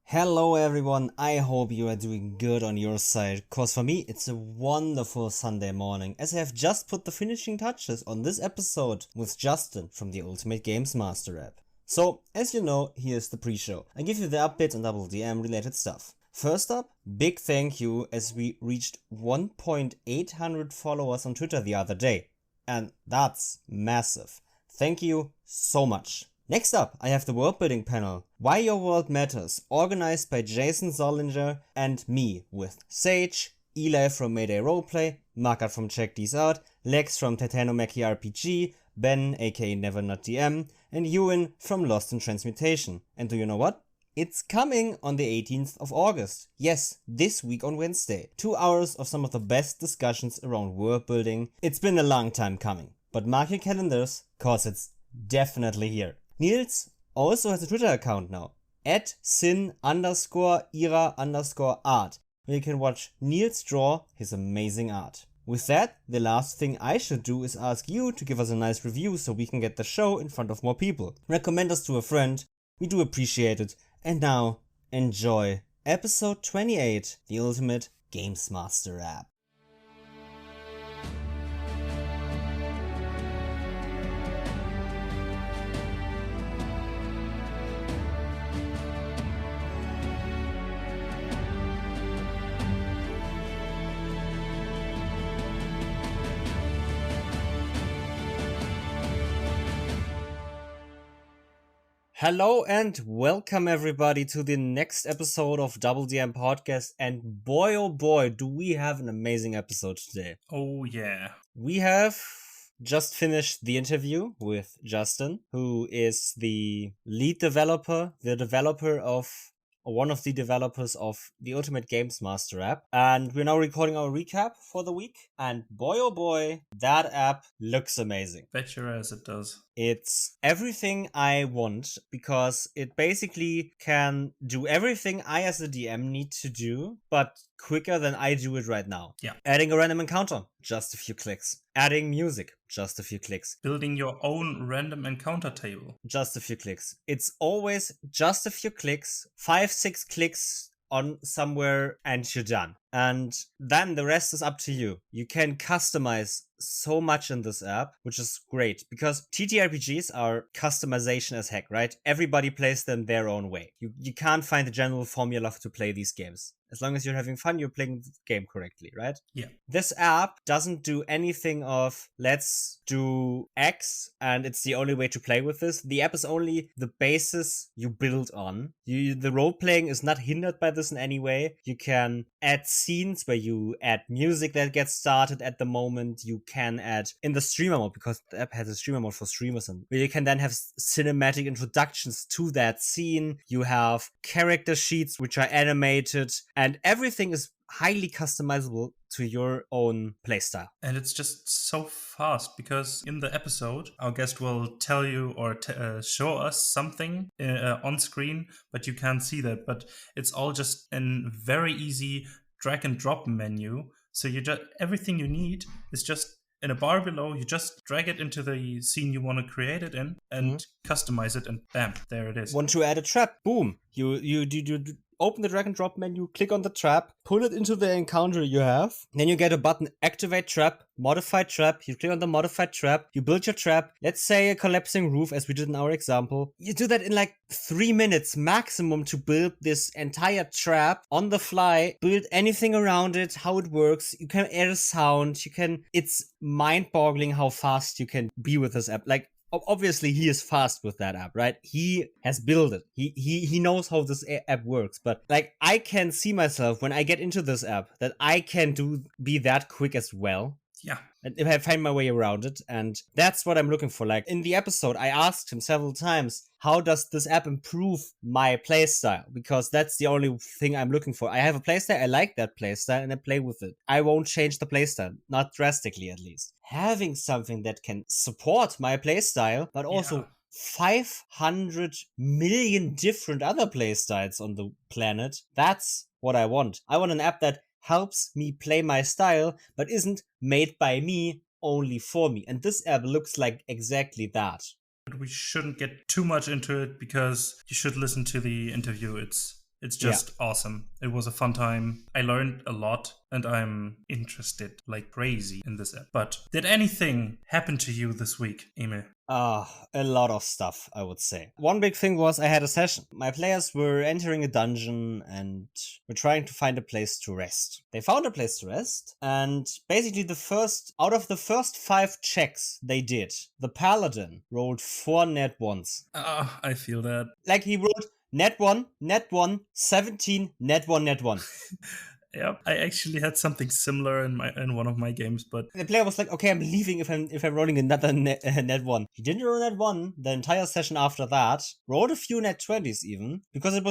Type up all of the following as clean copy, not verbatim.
Hello everyone, I hope you are doing good on your side, cause for me it's a wonderful Sunday morning as I have just put the finishing touches on this episode with Justin from the Ultimate Games Master app. So, as you know, here's the pre-show. I give you the updates on DoubleDM related stuff. First up, big thank you as we reached 1,800 followers on Twitter the other day. And that's massive. Thank you so much. Next up, I have the world building panel, Why Your World Matters, organized by Jason Zollinger and me, with Sage, Eli from Mayday Roleplay, Markat from Check These Out, Lex from Titanomachy RPG, Ben aka Never Not DM, and Ewan from Lost in Transmutation. And do you know what? It's coming on the 18th of August. Yes, this week on Wednesday. 2 hours of some of the best discussions around world building. It's been a long time coming, but mark your calendars, cause it's definitely here. Niels also has a Twitter account now, @sin_ira_art, where you can watch Niels draw his amazing art. With that, the last thing I should do is ask you to give us a nice review so we can get the show in front of more people. Recommend us to a friend, we do appreciate it. And now, enjoy episode 28, the Ultimate Games Master app. Hello and welcome everybody to the next episode of DoubleDM Podcast, and boy oh boy do we have an amazing episode today. Oh yeah. We have just finished the interview with Justin, who is the lead developer, one of the developers of the Ultimate Games Master app, and we're now recording our recap for the week, and boy oh boy, that app looks amazing. Bet your ass it does. It's everything I want, because it basically can do everything I as a DM need to do, but quicker than I do it right now. Yeah. Adding a random encounter, just a few clicks. Adding music, just a few clicks. Building your own random encounter table. Just a few clicks. It's always just a few clicks, 5-6 clicks on somewhere and you're done. And then the rest is up to you. You can customize so much in this app, which is great, because TTRPGs are customization as heck, right? Everybody plays them their own way. You can't find a general formula to play these games. As long as you're having fun, you're playing the game correctly, right? Yeah. This app doesn't do anything of, let's do X, and it's the only way to play with this. The app is only the basis you build on. The role-playing is not hindered by this in any way. You can add scenes where you add music that gets started at the moment. You can add in the streamer mode, because the app has a streamer mode for streamers, and where you can then have cinematic introductions to that scene. You have character sheets which are animated, and everything is highly customizable to your own playstyle. And it's just so fast, because in the episode, our guest will tell you or show us something on screen, but you can't see that. But it's all just a very easy drag and drop menu. So everything you need is just in a bar below. You just drag it into the scene you want to create it in and customize it, and bam, there it is. Want to add a trap? Boom. You open the drag and drop menu, click on the trap, pull it into the encounter you have. Then you get a button, activate trap, modify trap. You click on the modified trap, you build your trap. Let's say a collapsing roof, as we did in our example. You do that in like 3 minutes maximum to build this entire trap on the fly, build anything around it, how it works. You can add a sound, it's mind-boggling how fast you can be with this app. Like, obviously he is fast with that app, right? He has built it. He knows how this app works. But like, I can see myself when I get into this app that I can be that quick as well. Yeah. And if I find my way around it, and that's what I'm looking for. Like in the episode, I asked him several times, how does this app improve my playstyle? Because that's the only thing I'm looking for. I have a playstyle, I like that playstyle, and I play with it. I won't change the playstyle, not drastically at least. Having something that can support my playstyle, but also 500 million different other playstyles on the planet, that's what I want. I want an app that helps me play my style, but isn't made by me, only for me. And this app looks like exactly that. We shouldn't get too much into it, because you should listen to the interview. It's It's Yeah. just awesome. It was a fun time. I learned a lot, and I'm interested like crazy in this app. But did anything happen to you this week, Emil? A lot of stuff, I would say. One big thing was I had a session. My players were entering a dungeon and were trying to find a place to rest. They found a place to rest, and basically out of the first 5 checks they did, the paladin rolled 4 net ones. I feel that. Like he rolled net 1, 17, net 1, net 1. Yep, I actually had something similar in one of my games, but The player was like, okay, I'm leaving if I'm rolling another net 1. He didn't roll net 1 the entire session after that. Rolled a few net 20s even, because it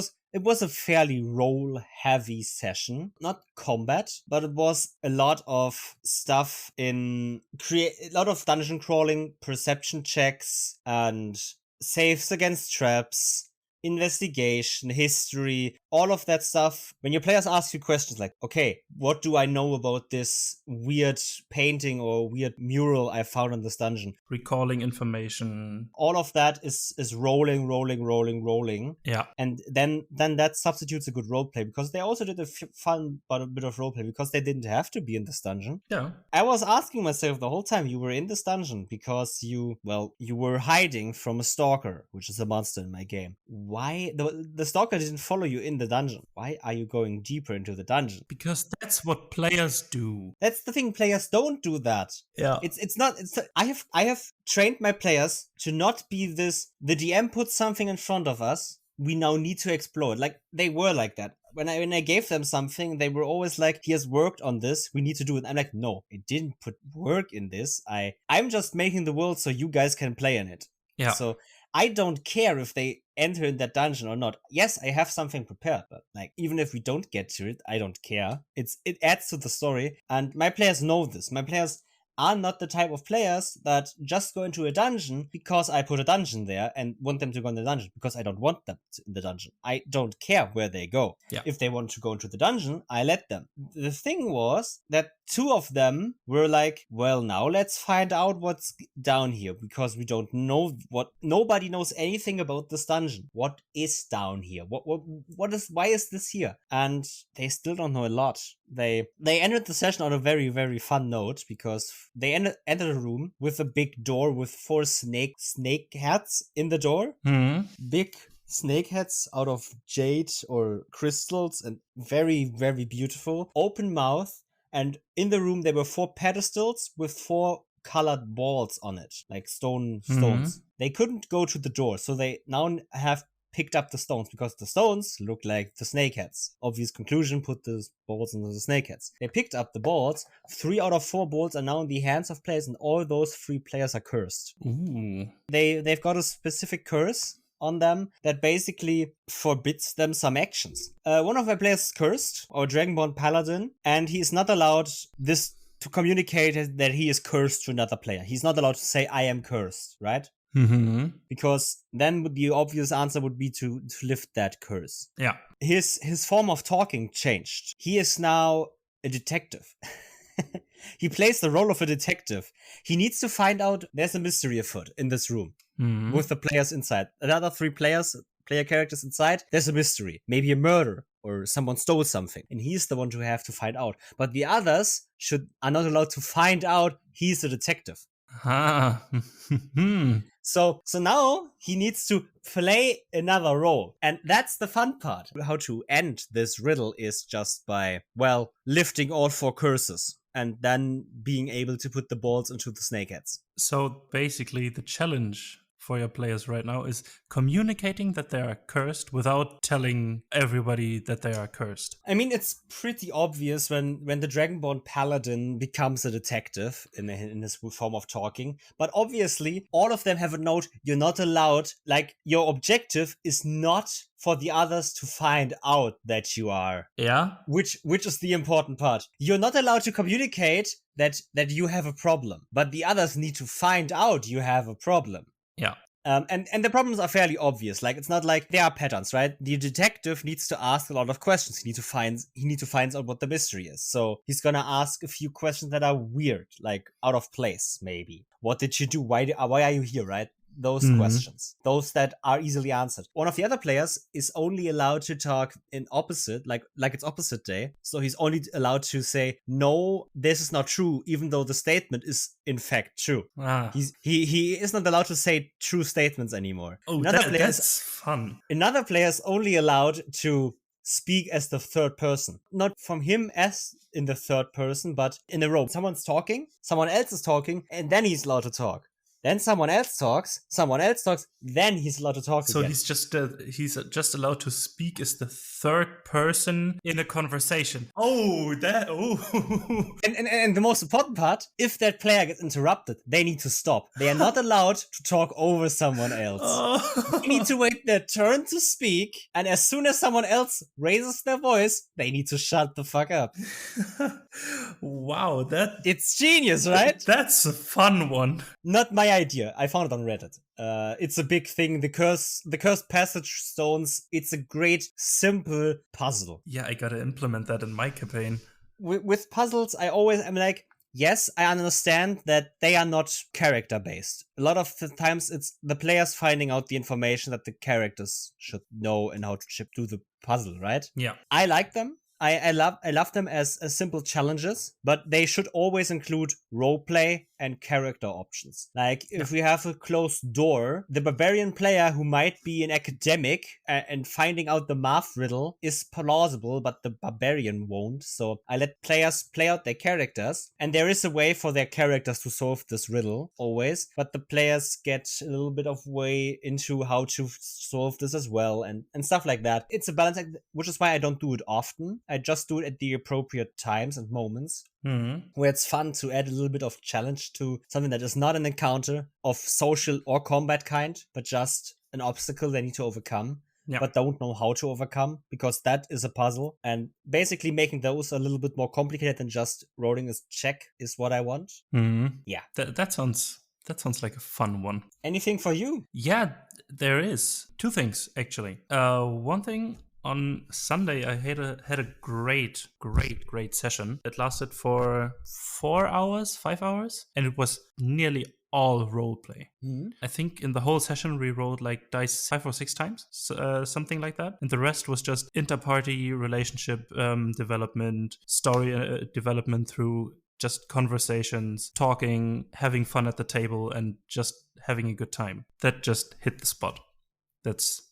was a fairly roll heavy session. Not combat, but it was a lot of stuff a lot of dungeon crawling, perception checks, and saves against traps, investigation, history, all of that stuff. When your players ask you questions like, okay, what do I know about this weird painting or weird mural I found in this dungeon? recalling information. All of that is rolling. Yeah. And then that substitutes a good roleplay, because they also did a fun but a bit of roleplay because they didn't have to be in this dungeon. Yeah. I was asking myself the whole time you were in this dungeon because you were hiding from a stalker, which is a monster in my game. Why the stalker didn't follow you in the dungeon? Why are you going deeper into the dungeon? Because that's what players do. That's the thing, players don't do that. Yeah. I have trained my players to not be this, the DM puts something in front of us, we now need to explore it. Like, they were like that. When I gave them something, they were always like, he has worked on this, we need to do it. I'm like, no, it didn't put work in this. I'm just making the world so you guys can play in it. Yeah. So I don't care if they enter in that dungeon or not. Yes, I have something prepared, but like, even if we don't get to it, I don't care. It adds to the story, and my players know this. My players are not the type of players that just go into a dungeon because I put a dungeon there and want them to go in the dungeon, because I don't want them in the dungeon. I don't care where they go. Yeah. If they want to go into the dungeon, I let them. The thing was that 2 of them were like, well, now let's find out what's down here, because we don't know nobody knows anything about this dungeon. What is down here? Why is this here? And they still don't know a lot. They ended the session on a very, very fun note, because they entered a room with a big door with 4 snake heads in the door. Big snake heads out of jade or crystals, and very, very beautiful. Open mouth. And in the room there were 4 pedestals with 4 colored balls on it, like stones. They couldn't go to the door, so they now have picked up the stones, because the stones look like the snakeheads. Obvious conclusion, put the balls into the snakeheads. They picked up the balls. 3 out of 4 balls are now in the hands of players, and all those 3 players are cursed. Ooh. They've got a specific curse on them that basically forbids them some actions. One of my players is cursed, or Dragonborn Paladin, and he's not allowed to communicate that he is cursed to another player. He's not allowed to say, I am cursed, right? Because then the obvious answer would be to lift that curse. Yeah. His form of talking changed. He is now a detective. He plays the role of a detective. He needs to find out there's a mystery afoot in this room with the players inside. Another 3 player characters inside, there's a mystery. Maybe a murder, or someone stole something. And he's the one to have to find out. But the others are not allowed to find out he's a detective. So now he needs to play another role. And that's the fun part. How to end this riddle is just by, well, lifting all 4 curses and then being able to put the balls into the snakeheads. So basically the challenge for your players right now is communicating that they are cursed without telling everybody that they are cursed. I mean, it's pretty obvious when the Dragonborn Paladin becomes a detective in his form of talking. But obviously, all of them have a note, you're not allowed, like, your objective is not for the others to find out that you are. Yeah? Which is the important part. You're not allowed to communicate that you have a problem, but the others need to find out you have a problem. Yeah. And the problems are fairly obvious. Like, it's not like there are patterns, right? The detective needs to ask a lot of questions. He needs to find out what the mystery is. So he's gonna ask a few questions that are weird, like out of place, maybe. What did you do? Why are you here, right? those questions, those that are easily answered. One of the other players is only allowed to talk in opposite, like it's opposite day. So he's only allowed to say, no, this is not true, even though the statement is in fact true. He is not allowed to say true statements anymore. Oh, that's fun. Another player is only allowed to speak as the third person. Not from him as in the third person, but in a row. Someone's talking, someone else is talking, and then he's allowed to talk. Then someone else talks, then he's allowed to talk so again. He's just allowed to speak as the third person in a conversation. And the most important part, if that player gets interrupted, they need to stop. They are not allowed to talk over someone else. They need to wait their turn to speak, and as soon as someone else raises their voice, they need to shut the fuck up. Wow, it's genius, right? That's a fun one. Not my idea. I found it on Reddit. It's a big thing. The cursed passage stones. It's a great, simple puzzle. Yeah, I gotta implement that in my campaign. With puzzles, I'm like, yes, I understand that they are not character based. A lot of the times, it's the players finding out the information that the characters should know and how to do the puzzle, right? Yeah, I like them. I love them as simple challenges, but they should always include roleplay and character options. Like, if we have a closed door, the barbarian player who might be an academic and finding out the math riddle is plausible, but the barbarian won't. So I let players play out their characters, and there is a way for their characters to solve this riddle, always, but the players get a little bit of way into how to solve this as well, and stuff like that. It's a balance, which is why I don't do it often. I just do it at the appropriate times and moments where it's fun to add a little bit of challenge to something that is not an encounter of social or combat kind, but just an obstacle they need to overcome, but don't know how to overcome, because that is a puzzle. And basically making those a little bit more complicated than just rolling a check is what I want. Yeah. That sounds like a fun one. Anything for you? Yeah, there is. Two things, actually. One thing, on Sunday, I had a great session. It lasted for 5 hours, and it was nearly all roleplay. I think in the whole session we rolled like dice 5 or 6 times, something like that. And the rest was just inter-party relationship development, story development through just conversations, talking, having fun at the table, and just having a good time. That just hit the spot. That's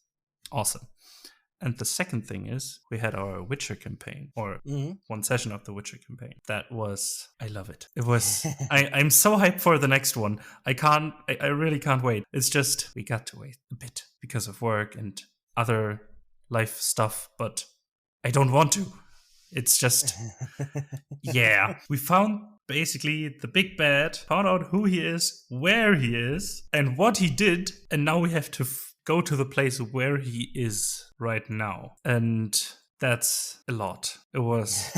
awesome. And the second thing is, we had our Witcher campaign, or one session of the Witcher campaign. I love it. It was, I'm so hyped for the next one. I really can't wait. It's just, we got to wait a bit because of work and other life stuff, but I don't want to. It's just, yeah. We found basically the big bad, found out who he is, where he is, and what he did, and now we have to go to the place where he is right now. And that's a lot. It was,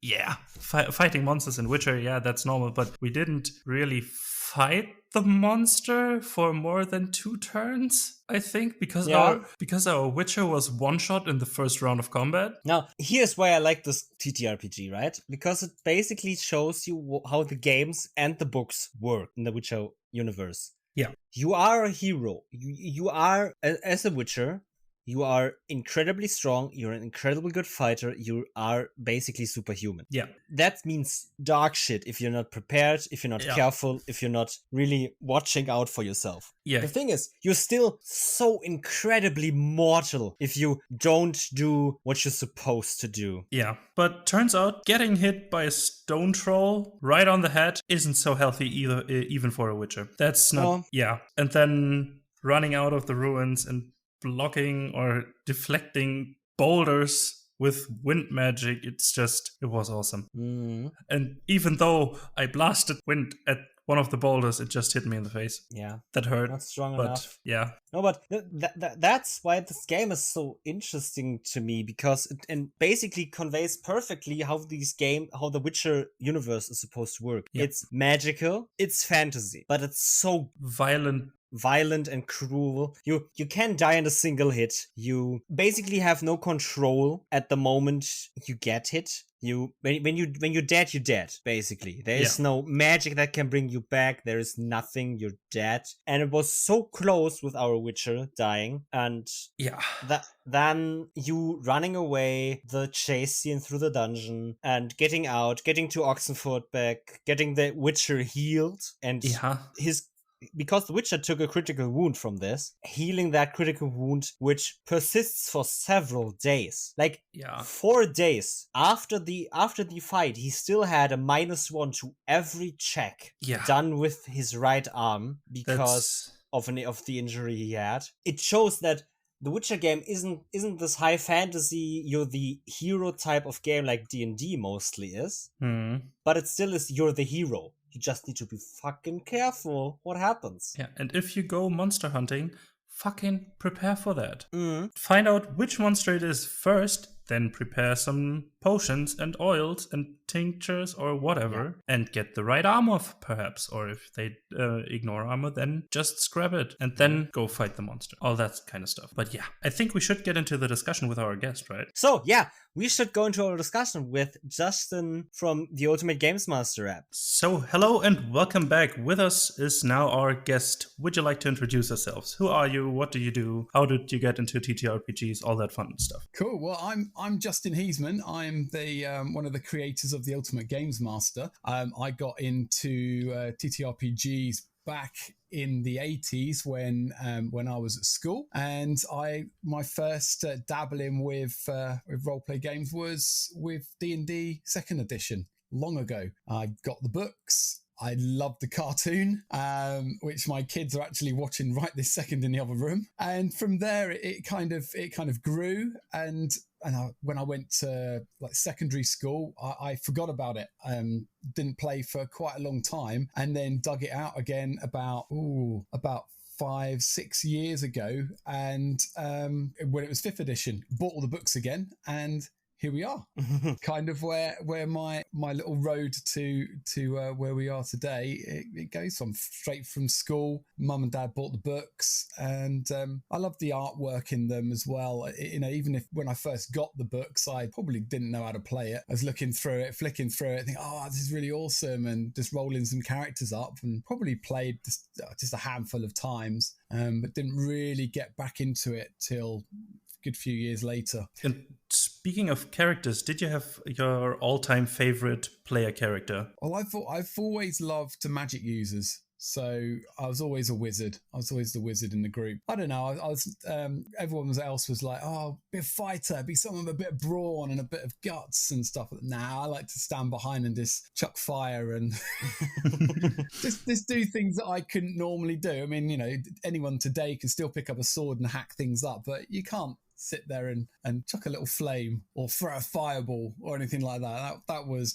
yeah. Fighting monsters in Witcher, yeah, that's normal. But we didn't really fight the monster for more than 2 turns, I think, because our Witcher was one-shot in the first round of combat. Now, here's why I like this TTRPG, right? Because it basically shows you how the games and the books work in the Witcher universe. Yeah. You are a hero. You are, as a Witcher, you are incredibly strong. You're an incredibly good fighter. You are basically superhuman. Yeah. That means dog shit if you're not prepared, if you're not careful, if you're not really watching out for yourself. Yeah. The thing is, you're still so incredibly mortal if you don't do what you're supposed to do. Yeah. But turns out getting hit by a stone troll right on the head isn't so healthy either, even for a Witcher. That's not... Yeah. And then running out of the ruins and blocking or deflecting boulders with wind magic, it was awesome. And even though I blasted wind at one of the boulders, it just hit me in the face. Yeah. That hurt. Not strong enough. Yeah. No, but that's why this game is so interesting to me, because it basically conveys perfectly how the Witcher universe is supposed to work. Yeah. It's magical, it's fantasy, but it's so violent, violent and cruel. You can die in a single hit. You basically have no control at the moment you get hit. When you're dead, you're dead, basically. There is no magic that can bring you back. There is nothing. You're dead. And it was so close with our Witcher dying. And then you running away, the chase scene through the dungeon, and getting out, getting to Oxenford back, getting the Witcher healed, and because the Witcher took a critical wound from this, healing that critical wound, which persists for several days. 4 days after the fight, he still had a -1 to every check done with his right arm because of the injury he had. It shows that the Witcher game isn't this high fantasy, you're the hero type of game like D&D mostly is, but it still is you're the hero. You just need to be fucking careful what happens. Yeah, and if you go monster hunting, fucking prepare for that. Find out which monster it is first, then prepare some potions and oils and tinctures or whatever, and get the right armor perhaps. Or if they ignore armor, then just scrap it and then go fight the monster. All that kind of stuff. But I think we should get into the discussion with our guest, right? So we should go into our discussion with Justin from the Ultimate Games Master app. So hello and welcome back. With us is now our guest. Would you like to introduce yourselves? Who are you? What do you do? How did you get into TTRPGs? All that fun stuff. Cool. Well, I'm Justin Heisman. I'm the one of the creators of the Ultimate Games Master. I got into TTRPGs back in the 80s when I was at school, and my first dabbling with roleplay games was with D&D 2nd edition long ago. I got the books. I loved the cartoon, which my kids are actually watching right this second in the other room. And from there, it kind of grew. And when I went to secondary school, I forgot about it. Didn't play for quite a long time, and then dug it out again about 5-6 years ago. And when it was 5th edition, bought all the books again, and here we are. Kind of where my little road to where we are today, it goes from straight from school. Mum and Dad bought the books, and I love the artwork in them as well. Even if when I first got the books, I probably didn't know how to play it. I was looking through it, flicking through it, thinking, oh, this is really awesome, and just rolling some characters up, and probably played just a handful of times, but didn't really get back into it till a good few years later. And speaking of characters, did you have your all-time favorite player character? Well, I've always loved the magic users. So I was always a wizard. I was always the wizard in the group. I don't know. I was. Everyone else was like, "Oh, be a fighter, be someone with a bit of brawn and a bit of guts and stuff." Nah, I like to stand behind and just chuck fire and just do things that I couldn't normally do. I mean, anyone today can still pick up a sword and hack things up, but you can't sit there and chuck a little flame or throw a fireball or anything like that. That was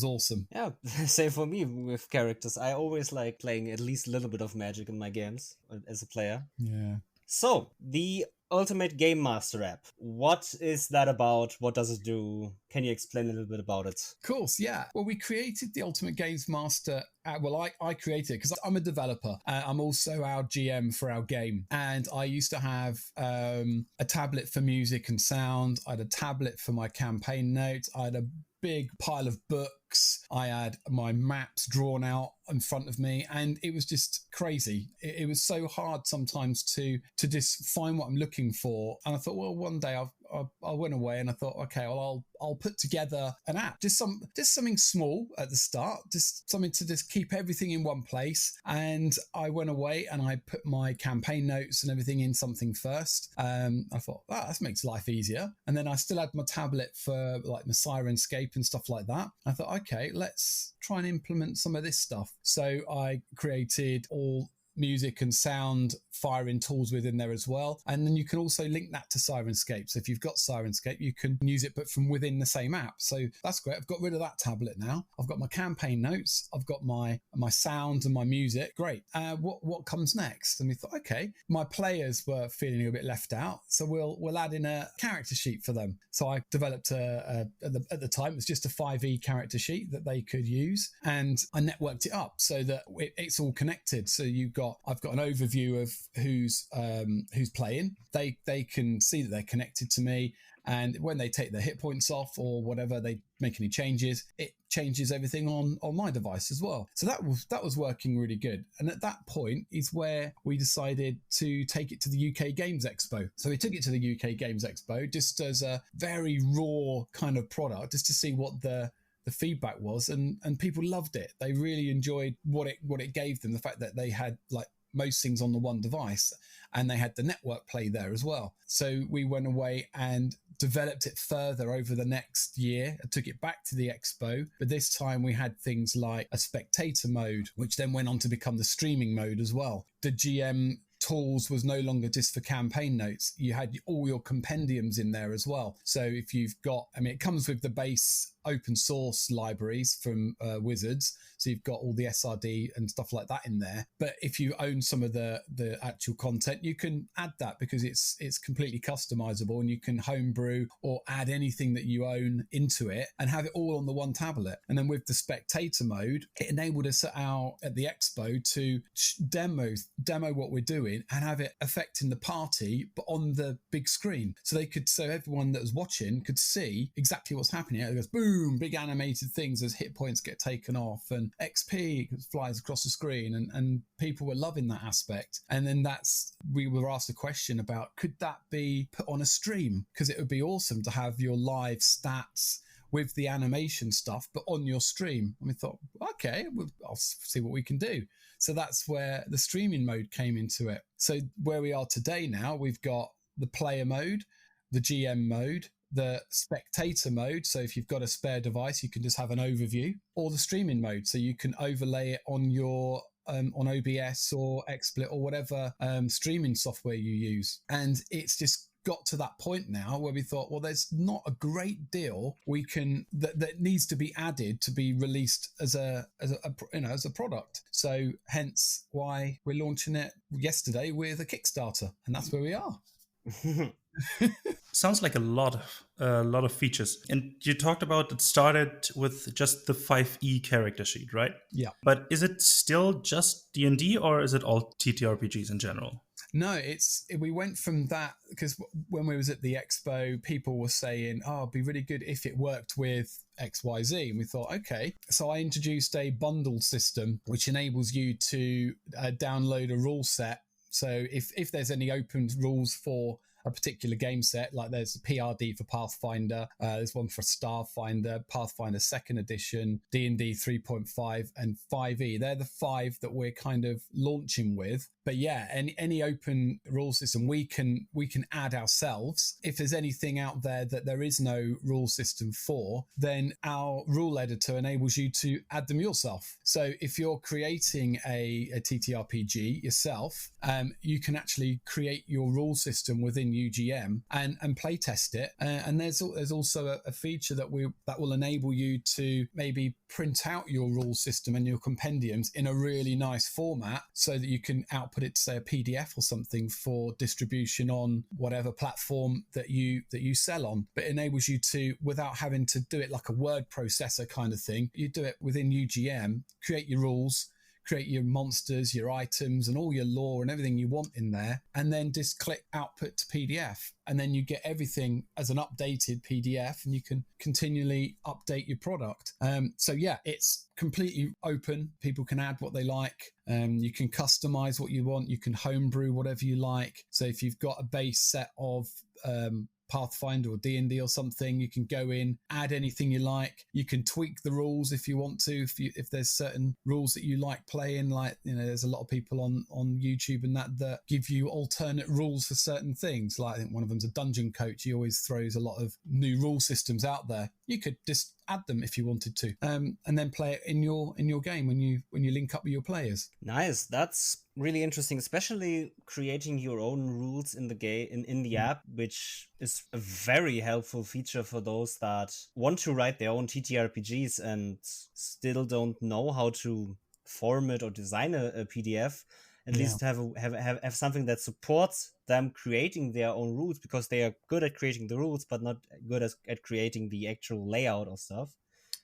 awesome. Yeah, same for me with characters. I always like playing at least a little bit of magic in my games as a player. Yeah. So, the Ultimate Game Master app. What is that about? What does it do? Can you explain a little bit about it? Of course, yeah. Well, we created the Ultimate Games Master app. Well, I created it because I'm a developer. I'm also our GM for our game. And I used to have a tablet for music and sound. I had a tablet for my campaign notes. I had a big pile of books. I had my maps drawn out in front of me, and it was just crazy. It was so hard sometimes to just find what I'm looking for. And I thought, well, one day I went away and I thought, okay, well, I'll put together an app, just something small at the start, just something to just keep everything in one place. And I went away and I put my campaign notes and everything in something first. I thought, that makes life easier. And then I still had my tablet for like my Sirenscape and stuff like that. I thought, okay, let's try and implement some of this stuff. So I created all music and sound firing tools within there as well. And then you can also link that to Sirenscape. So if you've got Sirenscape, you can use it, but from within the same app. So that's great. I've got rid of that tablet now. I've got my campaign notes. I've got my sound and my music. Great. What comes next? And we thought, okay, my players were feeling a bit left out. So we'll add in a character sheet for them. So I developed at the time, it was just a 5e character sheet that they could use. And I networked it up so that it's all connected. So you've got I've got an overview of who's playing. They can see that they're connected to me, and when they take their hit points off or whatever, they make any changes, it changes everything on my device as well. So that was working really good. And at that point is where we decided to take it to the UK Games Expo. So we took it to the UK Games Expo just as a very raw kind of product, just to see what the feedback was, and people loved it. They really enjoyed what it gave them, the fact that they had like most things on the one device, and they had the network play there as well. So we went away and developed it further over the next year. I took it back to the expo, but this time we had things like a spectator mode, which then went on to become the streaming mode as well. The GM tools was no longer just for campaign notes. You had all your compendiums in there as well. So if you've got, it comes with the base open source libraries from Wizards. So you've got all the SRD and stuff like that in there. But if you own some of the actual content, you can add that because it's completely customizable, and you can homebrew or add anything that you own into it and have it all on the one tablet. And then with the spectator mode, it enabled us at the expo to demo what we're doing and have it affecting the party, but on the big screen. So everyone that was watching could see exactly what's happening. It goes boom, big animated things as hit points get taken off, and XP flies across the screen, and people were loving that aspect. And then we were asked a question about, could that be put on a stream? Because it would be awesome to have your live stats with the animation stuff, but on your stream. And we thought, okay, I'll see what we can do. So that's where the streaming mode came into it. So where we are today now, we've got the player mode, the GM mode, the spectator mode. So if you've got a spare device, you can just have an overview, or the streaming mode. So you can overlay it on your on OBS or XSplit or whatever streaming software you use. And it's just got to that point now where we thought, well, there's not a great deal that needs to be added to be released as a product. So hence why we're launching it yesterday with a Kickstarter, and that's where we are. Sounds like a lot of features. And you talked about it started with just the 5e character sheet, right? Yeah. But is it still just D&D, or is it all TTRPGs in general? No, we went from that because when we was at the expo, people were saying, oh, it'd be really good if it worked with XYZ. And we thought, okay. So I introduced a bundle system, which enables you to download a rule set. So if there's any open rules for a particular game set, like there's a PRD for Pathfinder, there's one for Starfinder, Pathfinder 2nd edition, D&D 3.5 and 5e. They're the 5 that we're kind of launching with. But yeah, any open rule system we can add ourselves. If there's anything out there that there is no rule system for, then our rule editor enables you to add them yourself. So if you're creating a TTRPG yourself, you can actually create your rule system within UGM and play test it. And there's also a feature that will enable you to maybe print out your rule system and your compendiums in a really nice format, so that you can output it to, say, a PDF or something for distribution on whatever platform that you sell on. But it enables you to, without having to do it like a word processor kind of thing, you do it within UGM, create your rules, create your monsters, your items, and all your lore and everything you want in there, and then just click output to PDF. And then you get everything as an updated PDF, and you can continually update your product. So yeah, it's completely open. People can add what they like. You can customize what you want. You can homebrew whatever you like. So if you've got a base set of Pathfinder or D&D or something, you can go in, add anything you like. You can tweak the rules if you want to, if there's certain rules that you like playing, like, there's a lot of people on YouTube and that give you alternate rules for certain things. Like, I think one of them's a dungeon coach. He always throws a lot of new rule systems out there. You could just add them if you wanted to, and then play it in your game when you link up with your players. Nice. That's really interesting, especially creating your own rules in the game in the app, which is a very helpful feature for those that want to write their own TTRPGs and still don't know how to format or design a PDF. At least have something that supports them creating their own rules, because they are good at creating the rules, but not good at creating the actual layout of stuff.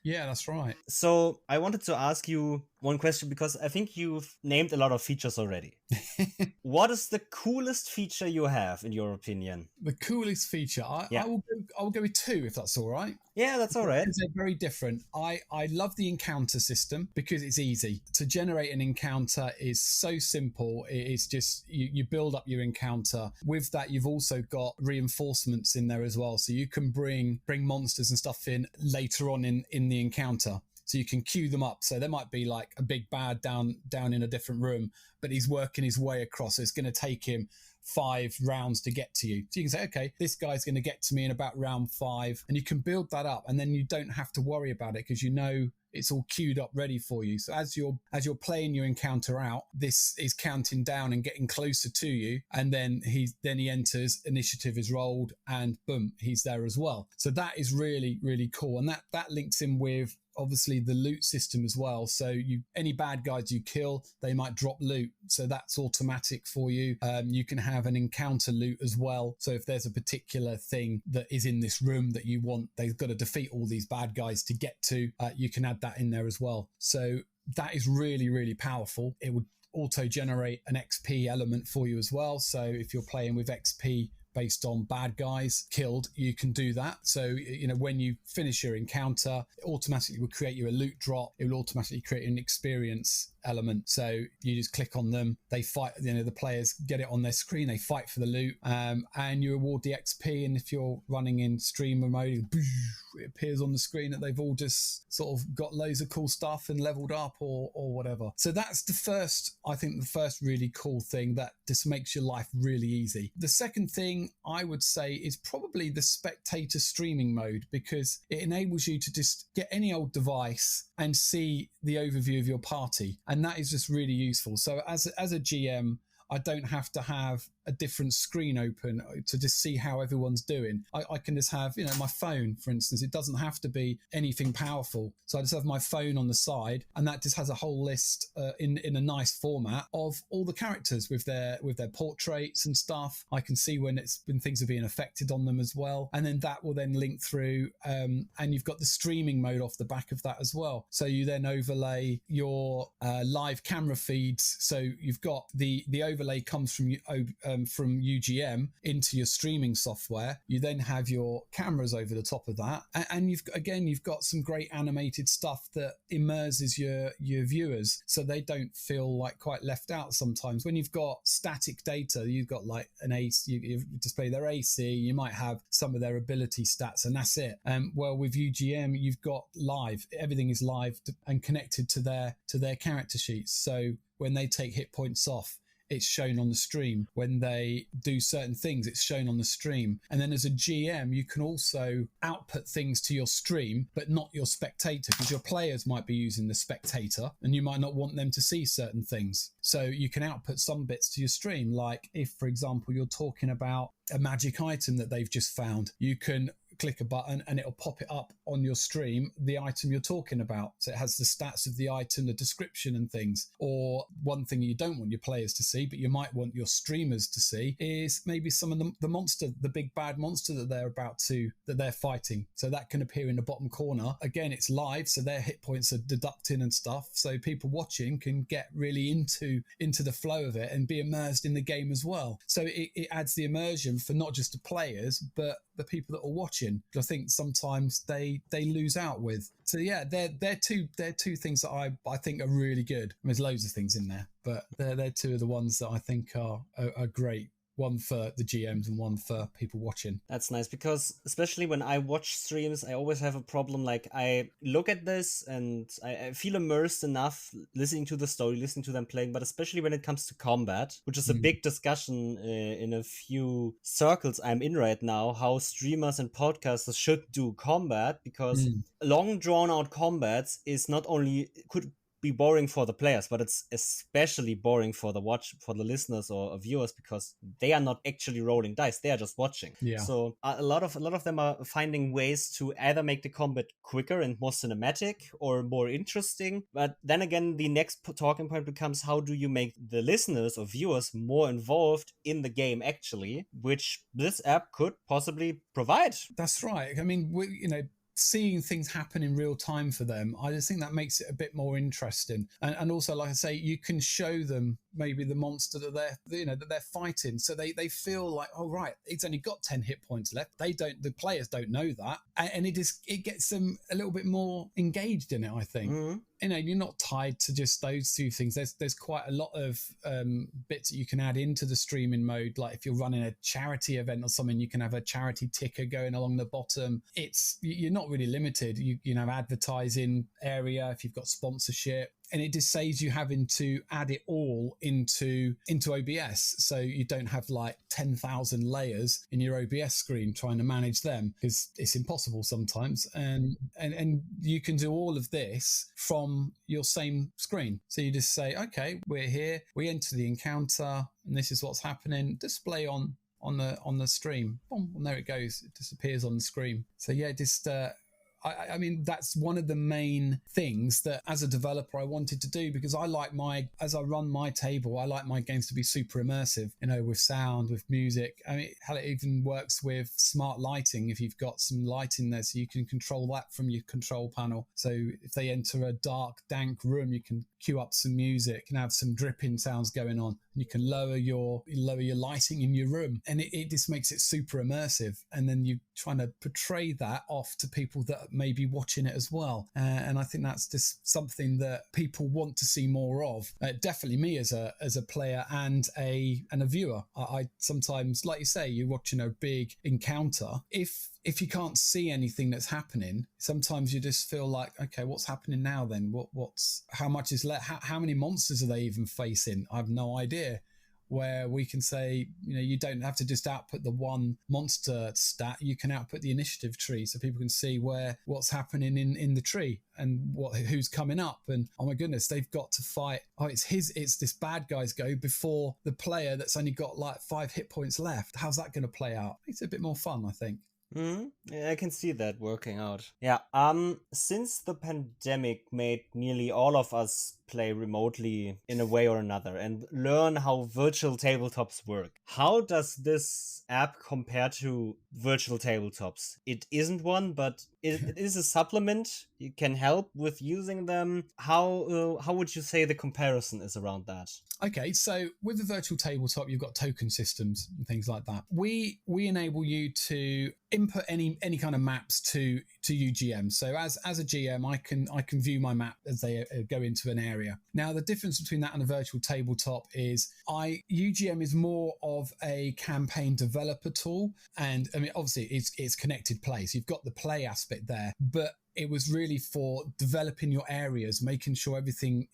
Yeah, that's right. So I wanted to ask you, one question, because I think you've named a lot of features already. What is the coolest feature you have, in your opinion? The coolest feature, I will go with two, if that's all right. Yeah, that's all right. Because they're very different. I love the encounter system because it's easy. To generate an encounter is so simple. It's just you build up your encounter. With that, you've also got reinforcements in there as well. So you can bring monsters and stuff in later on in the encounter. So you can queue them up. So there might be like a big bad down in a different room, but he's working his way across. So it's going to take him 5 rounds to get to you. So you can say, okay, this guy's going to get to me in about round 5, and you can build that up, and then you don't have to worry about it because you know it's all queued up ready for you. So as you're playing your encounter out, this is counting down and getting closer to you, and then he enters, initiative is rolled, and boom, he's there as well. So that is really, really cool, and that links in with obviously the loot system as well. So any bad guys you kill, they might drop loot. So that's automatic for you. You can have an encounter loot as well. So if there's a particular thing that is in this room that you want, they've got to defeat all these bad guys to get to, you can add that in there as well. So that is really, really powerful. It would auto generate an XP element for you as well. So if you're playing with XP based on bad guys killed, you can do that. So, when you finish your encounter, it automatically will create you a loot drop. It will automatically create an experience element. So you just click on them, they fight, the players get it on their screen, they fight for the loot, and you reward the XP. And if you're running in streamer mode, it appears on the screen that they've all just sort of got loads of cool stuff and leveled up or whatever. So that's the first really cool thing that just makes your life really easy. The second thing I would say is probably the spectator streaming mode, because it enables you to just get any old device and see the overview of your party. And that is just really useful. So as a GM, I don't have to have a different screen open to just see how everyone's doing. I can just have, my phone, for instance. It doesn't have to be anything powerful. So I just have my phone on the side, and that just has a whole list in a nice format of all the characters with their portraits and stuff. I can see when things are being affected on them as well. And then that will then link through, and you've got the streaming mode off the back of that as well. So you then overlay your live camera feeds. So you've got the overlay comes from UGM into your streaming software. You then have your cameras over the top of that, and you've got some great animated stuff that immerses your viewers, so they don't feel like quite left out sometimes. When you've got static data, you've got like an AC, you display their AC, you might have some of their ability stats, and that's it. Well, with UGM, you've got live. Everything is live and connected to their character sheets. So when they take hit points off, it's shown on the stream. When they do certain things, it's shown on the stream. And then as a GM, you can also output things to your stream, but not your spectator, because your players might be using the spectator and you might not want them to see certain things. So you can output some bits to your stream. Like if, for example, you're talking about a magic item that they've just found, you can click a button and it'll pop it up on your stream, the item you're talking about. So it has the stats of the item, the description and things. Or one thing you don't want your players to see, but you might want your streamers to see, is maybe some of the monster, the big bad monster that they're fighting. So that can appear in the bottom corner. Again, it's live, so their hit points are deducting and stuff. So people watching can get really into the flow of it and be immersed in the game as well. So it adds the immersion for not just the players, but the people that are watching. I think sometimes they lose out with. So yeah, they're two things that I think are really good. There's loads of things in there, but they're two of the ones that I think are great. One for the GMs and one for people watching. That's nice, because especially when I watch streams, I always have a problem. Like, I look at this and I feel immersed enough listening to the story, listening to them playing, but especially when it comes to combat, which is a big discussion in a few circles I'm in right now, how streamers and podcasters should do combat, because long drawn out combats is not only could be boring for the players, but it's especially boring for the listeners or viewers, because they are not actually rolling dice, they are just watching. Yeah. So a lot of them are finding ways to either make the combat quicker and more cinematic or more interesting. But then again, the next talking point becomes, how do you make the listeners or viewers more involved in the game actually, which this app could possibly provide. That's right. I mean, seeing things happen in real time for them, I just think that makes it a bit more interesting. And also, like I say, you can show them maybe the monster that they're fighting, so they feel like, oh right, it's only got 10 hit points left. The players don't know that, and it gets them a little bit more engaged in it, I think. Mm-hmm. You're not tied to just those two things. There's quite a lot of bits that you can add into the streaming mode. Like if you're running a charity event or something, you can have a charity ticker going along the bottom. You're not really limited. You can have advertising area if you've got sponsorship. And it just saves you having to add it all into OBS. So you don't have like 10,000 layers in your OBS screen trying to manage them, because it's impossible sometimes. And you can do all of this from your same screen. So you just say, okay, we're here, we enter the encounter, and this is what's happening. Display on the stream. Boom, and there it goes. It disappears on the screen. So yeah, just I mean, that's one of the main things that as a developer I wanted to do, because as I run my table, I like my games to be super immersive, with sound, with music. I mean, hell, it even works with smart lighting. If you've got some lighting there, so you can control that from your control panel. So if they enter a dark, dank room, you can cue up some music and have some dripping sounds going on. You can lower your lighting in your room, and it just makes it super immersive. And then you're trying to portray that off to people that may be watching it as well. And I think that's just something that people want to see more of. Definitely me as a player and a viewer. I sometimes, like you say, you're watching a big encounter. If you can't see anything that's happening, sometimes you just feel like, okay, what's happening now then? How much is left? How many monsters are they even facing? I have no idea. Where we can say, you don't have to just output the one monster stat, you can output the initiative tree, so people can see what's happening in the tree and who's coming up. And oh my goodness, they've got to fight. Oh, it's this bad guy's go before the player that's only got like 5 hit points left. How's that going to play out? It's a bit more fun, I think. Yeah, I can see that working out. Yeah. Since the pandemic made nearly all of us play remotely in a way or another and learn how virtual tabletops work, how does this app compare to virtual tabletops? It isn't one, but it is a supplement. You can help with using them. How would you say the comparison is around that? Okay, so with the virtual tabletop, you've got token systems and things like that. We enable you to input any kind of maps to UGM. So as a GM, I can view my map as they go into an area. Now, the difference between that and a virtual tabletop is UGM is more of a campaign developer tool, and I mean, obviously it's connected play, so you've got the play aspect there, but it was really for developing your areas, making sure everything,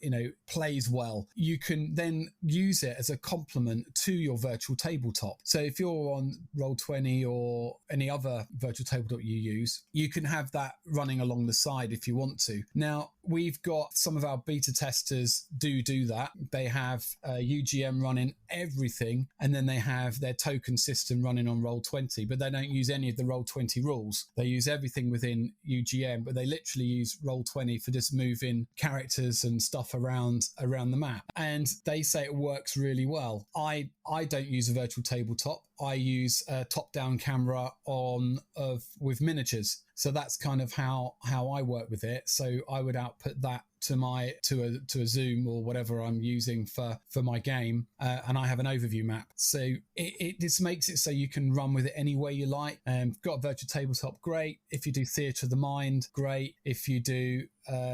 plays well. You can then use it as a complement to your virtual tabletop. So if you're on Roll20 or any other virtual tabletop you use, you can have that running along the side if you want to. Now, we've got some of our beta testers do that. They have UGM running everything, and then they have their token system running on Roll20, but they don't use any of the Roll20 rules. They use everything within UGM, but they literally use Roll20 for just moving characters and stuff around the map. And they say it works really well. I don't use a virtual tabletop. I use a top-down camera with miniatures. So that's kind of how I work with it. So I would output that to a Zoom or whatever I'm using for my game, and I have an overview map. So it just makes it so you can run with it any way you like. Got a virtual tabletop, great. If you do theatre of the mind, great. If you do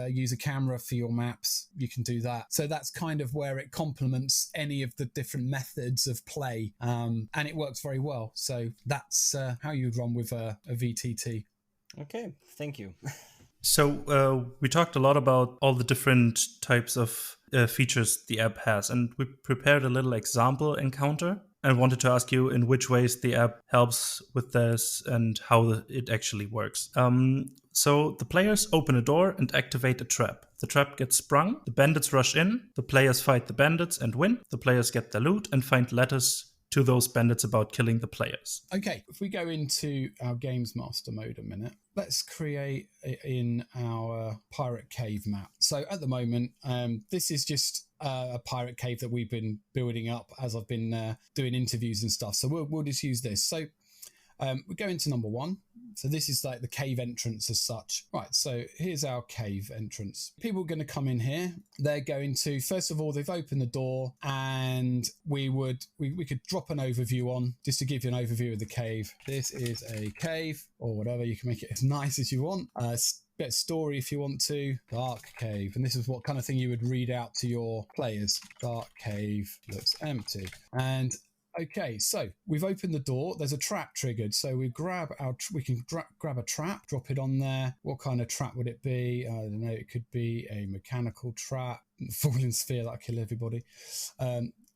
use a camera for your maps, you can do that. So that's kind of where it complements any of the different methods of play, and it works very well. So that's how you'd run with a VTT. Okay, thank you. So we talked a lot about all the different types of features the app has, and we prepared a little example encounter and wanted to ask you in which ways the app helps with this and how it actually works. So the players open a door and activate a trap. The trap gets sprung, the bandits rush in, the players fight the bandits and win, the players get their loot and find letters to those bandits about killing the players. Okay, if we go into our Games Master mode a minute, let's create in our Pirate Cave map. So at the moment, this is just a pirate cave that we've been building up as I've been doing interviews and stuff. So we'll just use this. So we go into number 1. So this is like the cave entrance as such. Right, so here's our cave entrance. People are going to come in here. They're going to, first of all, they've opened the door, and we could drop an overview on just to give you an overview of the cave. This is a cave, or whatever. You can make it as nice as you want. Bit of story if you want to. Dark cave, and this is what kind of thing you would read out to your players. Dark cave looks empty. And okay, so we've opened the door. There's a trap triggered, so we grab grab a trap, drop it on there. What kind of trap would it be? I don't know. It could be a mechanical trap, falling sphere that'll kill everybody.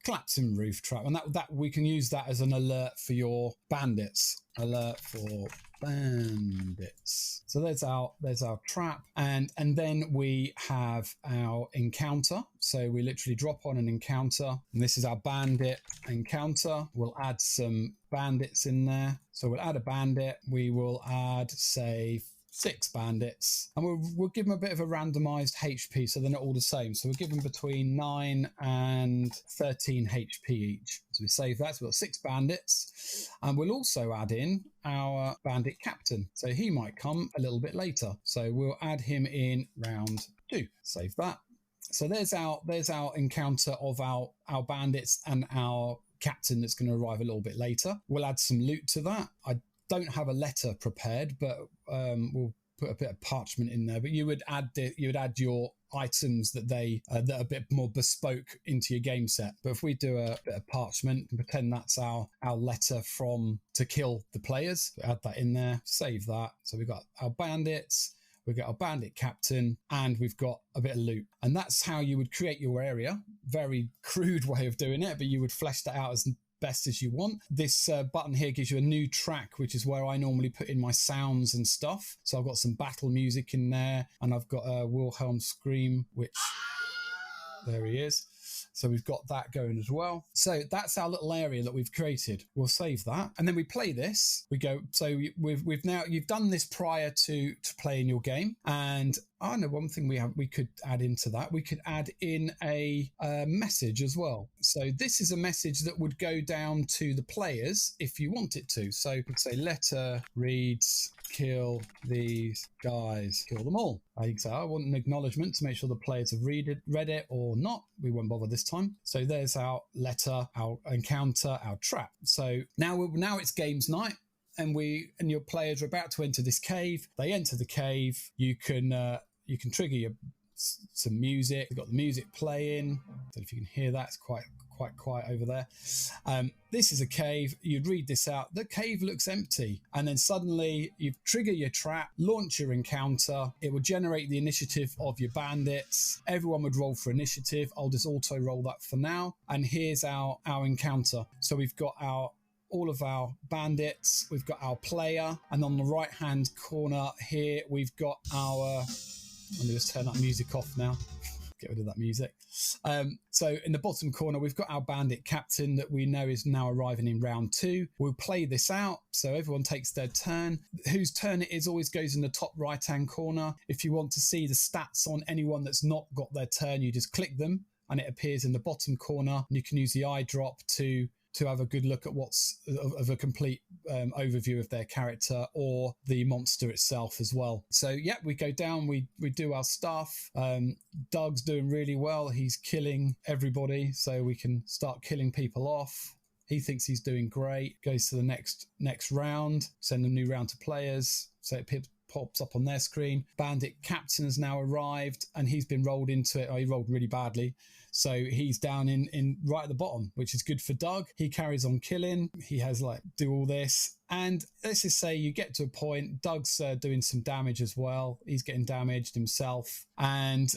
Collapsing roof trap, and that we can use that as an alert for your bandits. Alert for bandits. So there's our trap, and then we have our encounter. So we literally drop on an encounter, and this is our bandit encounter. We'll add some bandits in there. So we'll add a bandit. We will add, say, 6 bandits, and we'll give them a bit of a randomized HP, so they're not all the same. So we'll give them between 9 and 13 HP each. So we save that. So we've got 6 bandits, and we'll also add in our bandit captain. So he might come a little bit later. So we'll add him in round 2. Save that. So there's our encounter of our bandits and our captain that's going to arrive a little bit later. We'll add some loot to that. I don't have a letter prepared, but we'll put a bit of parchment in there. But you would add your items that are a bit more bespoke into your game set. But if we do a bit of parchment and pretend that's our letter to kill the players, add that in there, save that. So we've got our bandits, we've got our bandit captain, and we've got a bit of loot. And that's how you would create your area. Very crude way of doing it, but you would flesh that out as best as you want. This button here gives you a new track, which is where I normally put in my sounds and stuff. So I've got some battle music in there, and I've got a Wilhelm scream, which there he is. So we've got that going as well. So that's our little area that we've created. We'll save that, and then we play this. We go. So you've done this prior to playing your game, and I know one thing we could add into that. We could add in a message as well. So this is a message that would go down to the players if you want it to. So you could say letter reads, kill these guys, kill them all. I think so. I want an acknowledgement to make sure the players have read it or not. We won't bother this time. So there's our letter, our encounter, our trap. So now it's games night, and your players are about to enter this cave. They enter the cave. You can trigger some music. We've got the music playing. I don't know if you can hear that. It's quite quiet over there. This is a cave. You'd read this out. The cave looks empty. And then suddenly you trigger your trap, launch your encounter. It will generate the initiative of your bandits. Everyone would roll for initiative. I'll just auto roll that for now. And here's our encounter. So we've got all of our bandits, we've got our player, and on the right hand corner here we've got let me just turn that music off now. Get rid of that music. So in the bottom corner, we've got our bandit captain that we know is now arriving in round 2. We'll play this out. So everyone takes their turn. Whose turn it is always goes in the top right-hand corner. If you want to see the stats on anyone that's not got their turn, you just click them and it appears in the bottom corner. And you can use the eye drop to have a good look at what's of a complete overview of their character or the monster itself as well. So yeah, we go down, we do our stuff. Doug's doing really well. He's killing everybody, so we can start killing people off. He thinks he's doing great. Goes to the next round, send a new round to players. So it pops up on their screen. Bandit captain has now arrived, and he's been rolled into it. Oh, he rolled really badly. So he's down in right at the bottom, which is good for Doug. He carries on killing. He has do all this. And let's just say you get to a point, Doug's doing some damage as well. He's getting damaged himself. And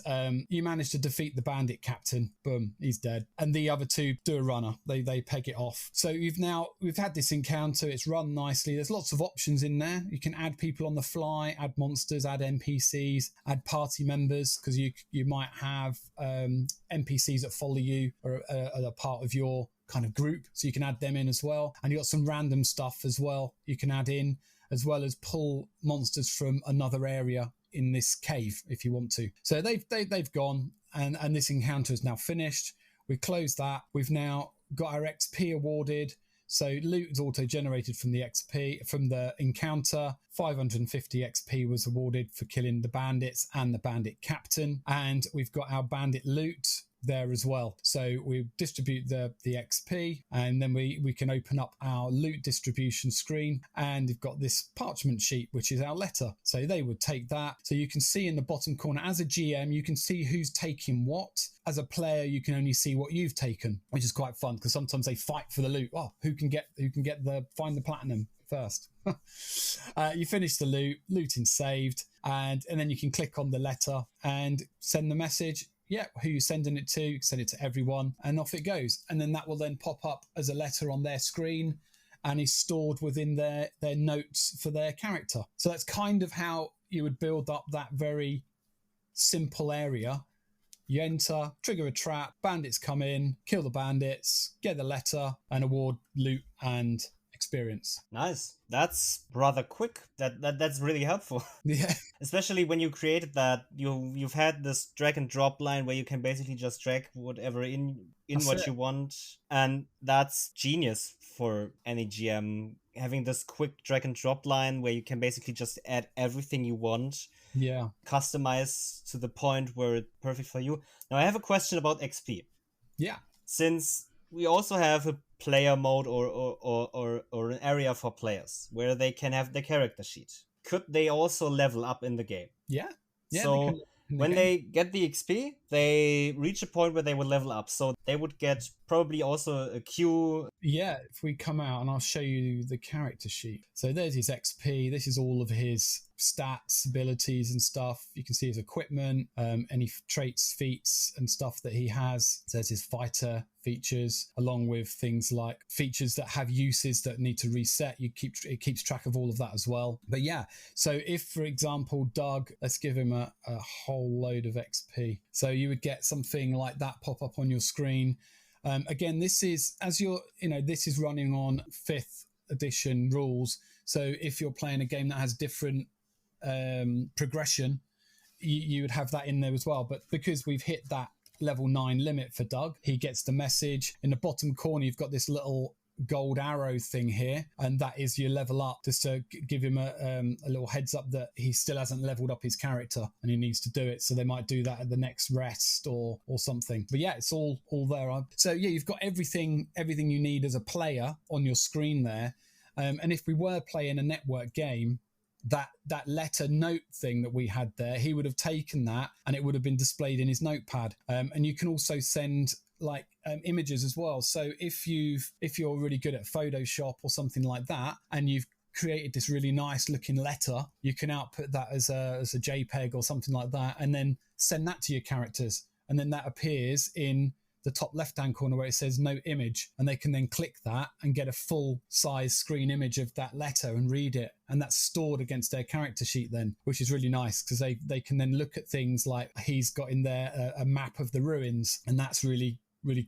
you manage to defeat the bandit captain. Boom, he's dead. And the other two do a runner. They peg it off. So we've had this encounter. It's run nicely. There's lots of options in there. You can add people on the fly, add monsters, add NPCs, add party members, because you might have NPCs that follow you or are a part of your kind of group, so you can add them in as well. And you got some random stuff as well you can add in, as well as pull monsters from another area in this cave if you want to. So they've gone, and this encounter is now finished. We close that. We've now got our XP awarded. So loot is auto-generated from the XP, from the encounter. 550 XP was awarded for killing the bandits and the bandit captain. And we've got our bandit loot there as well. So we distribute the XP, and then we can open up our loot distribution screen, and we've got this parchment sheet, which is our letter. So they would take that. So you can see in the bottom corner, as a GM, you can see who's taking what. As a player, you can only see what you've taken, which is quite fun because sometimes they fight for the loot. Oh, who can find the platinum first? You finish the looting saved, and then you can click on the letter and send the message. Yeah, who you're sending it to, send it to everyone, and off it goes. And then that will then pop up as a letter on their screen and is stored within their notes for their character. So that's kind of how you would build up that very simple area. You enter, trigger a trap, bandits come in, kill the bandits, get the letter, and award loot and experience. Nice. That's rather quick. That's really helpful. Yeah. Especially when you created that, you've had this drag and drop line where you can basically just drag whatever in what you want, and that's genius for any GM, having this quick drag and drop line where you can basically just add everything you want. Yeah. Customize to the point where it's perfect for you. Now I have a question about XP. Yeah. Since we also have a player mode or an area for players where they can have the character sheet, could they also level up in the game? Yeah. So when they get the XP, they reach a point where they will level up. So they would get probably also a queue. Yeah, if we come out and I'll show you the character sheet. So there's his XP. This is all of his stats, abilities and stuff. You can see his equipment, any traits, feats and stuff that he has. There's his fighter features, along with things like features that have uses that need to reset. It keeps track of all of that as well. But yeah, so if, for example, Doug, let's give him a whole load of XP. So you would get something like that pop up on your screen. Again, this is this is running on 5th edition rules. So if you're playing a game that has different progression, you would have that in there as well. But because we've hit that level 9 limit for Doug, he gets the message. In the bottom corner, you've got this little gold arrow thing here, and that is your level up, just to give him a little heads up that he still hasn't leveled up his character and he needs to do it. So they might do that at the next rest or something. But yeah, it's all there. So yeah, you've got everything you need as a player on your screen there. And if we were playing a network game, that letter note thing that we had there, he would have taken that and it would have been displayed in his notepad. And you can also send images as well. So if you're really good at Photoshop or something like that, and you've created this really nice looking letter, you can output that as a JPEG or something like that, and then send that to your characters, and then that appears in the top left hand corner where it says note image, and they can then click that and get a full size screen image of that letter and read it, and that's stored against their character sheet then, which is really nice because they can then look at things like he's got in there a map of the ruins, and that's really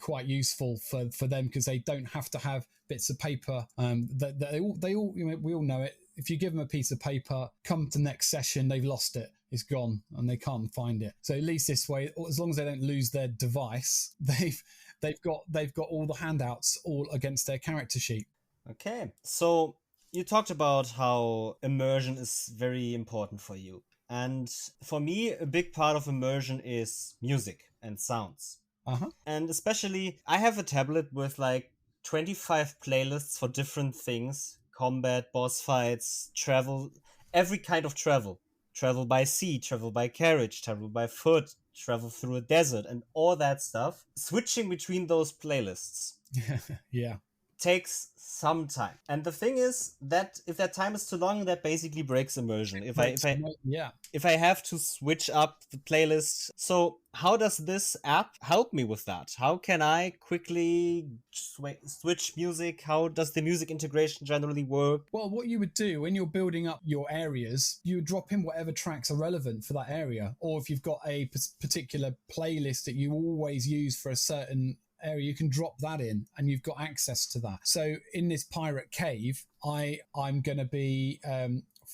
quite useful for them because they don't have to have bits of paper. They all we all know it. If you give them a piece of paper, come to next session, they've lost it. It's gone and they can't find it. So at least this way, as long as they don't lose their device, they've got all the handouts all against their character sheet. Okay, so you talked about how immersion is very important for you, and for me, a big part of immersion is music and sounds. And especially, I have a tablet with 25 playlists for different things: combat, boss fights, travel, every kind of travel. Travel by sea, travel by carriage, travel by foot, travel through a desert, and all that stuff. Switching between those playlists yeah, takes some time. And the thing is that if that time is too long, that basically breaks immersion. If I have to switch up the playlist. So how does this app help me with that? How can I quickly switch music? How does the music integration generally work? Well, what you would do when you're building up your areas, you would drop in whatever tracks are relevant for that area. Or if you've got a particular playlist that you always use for a certain area, you can drop that in and you've got access to that. So in this pirate cave, I'm going to be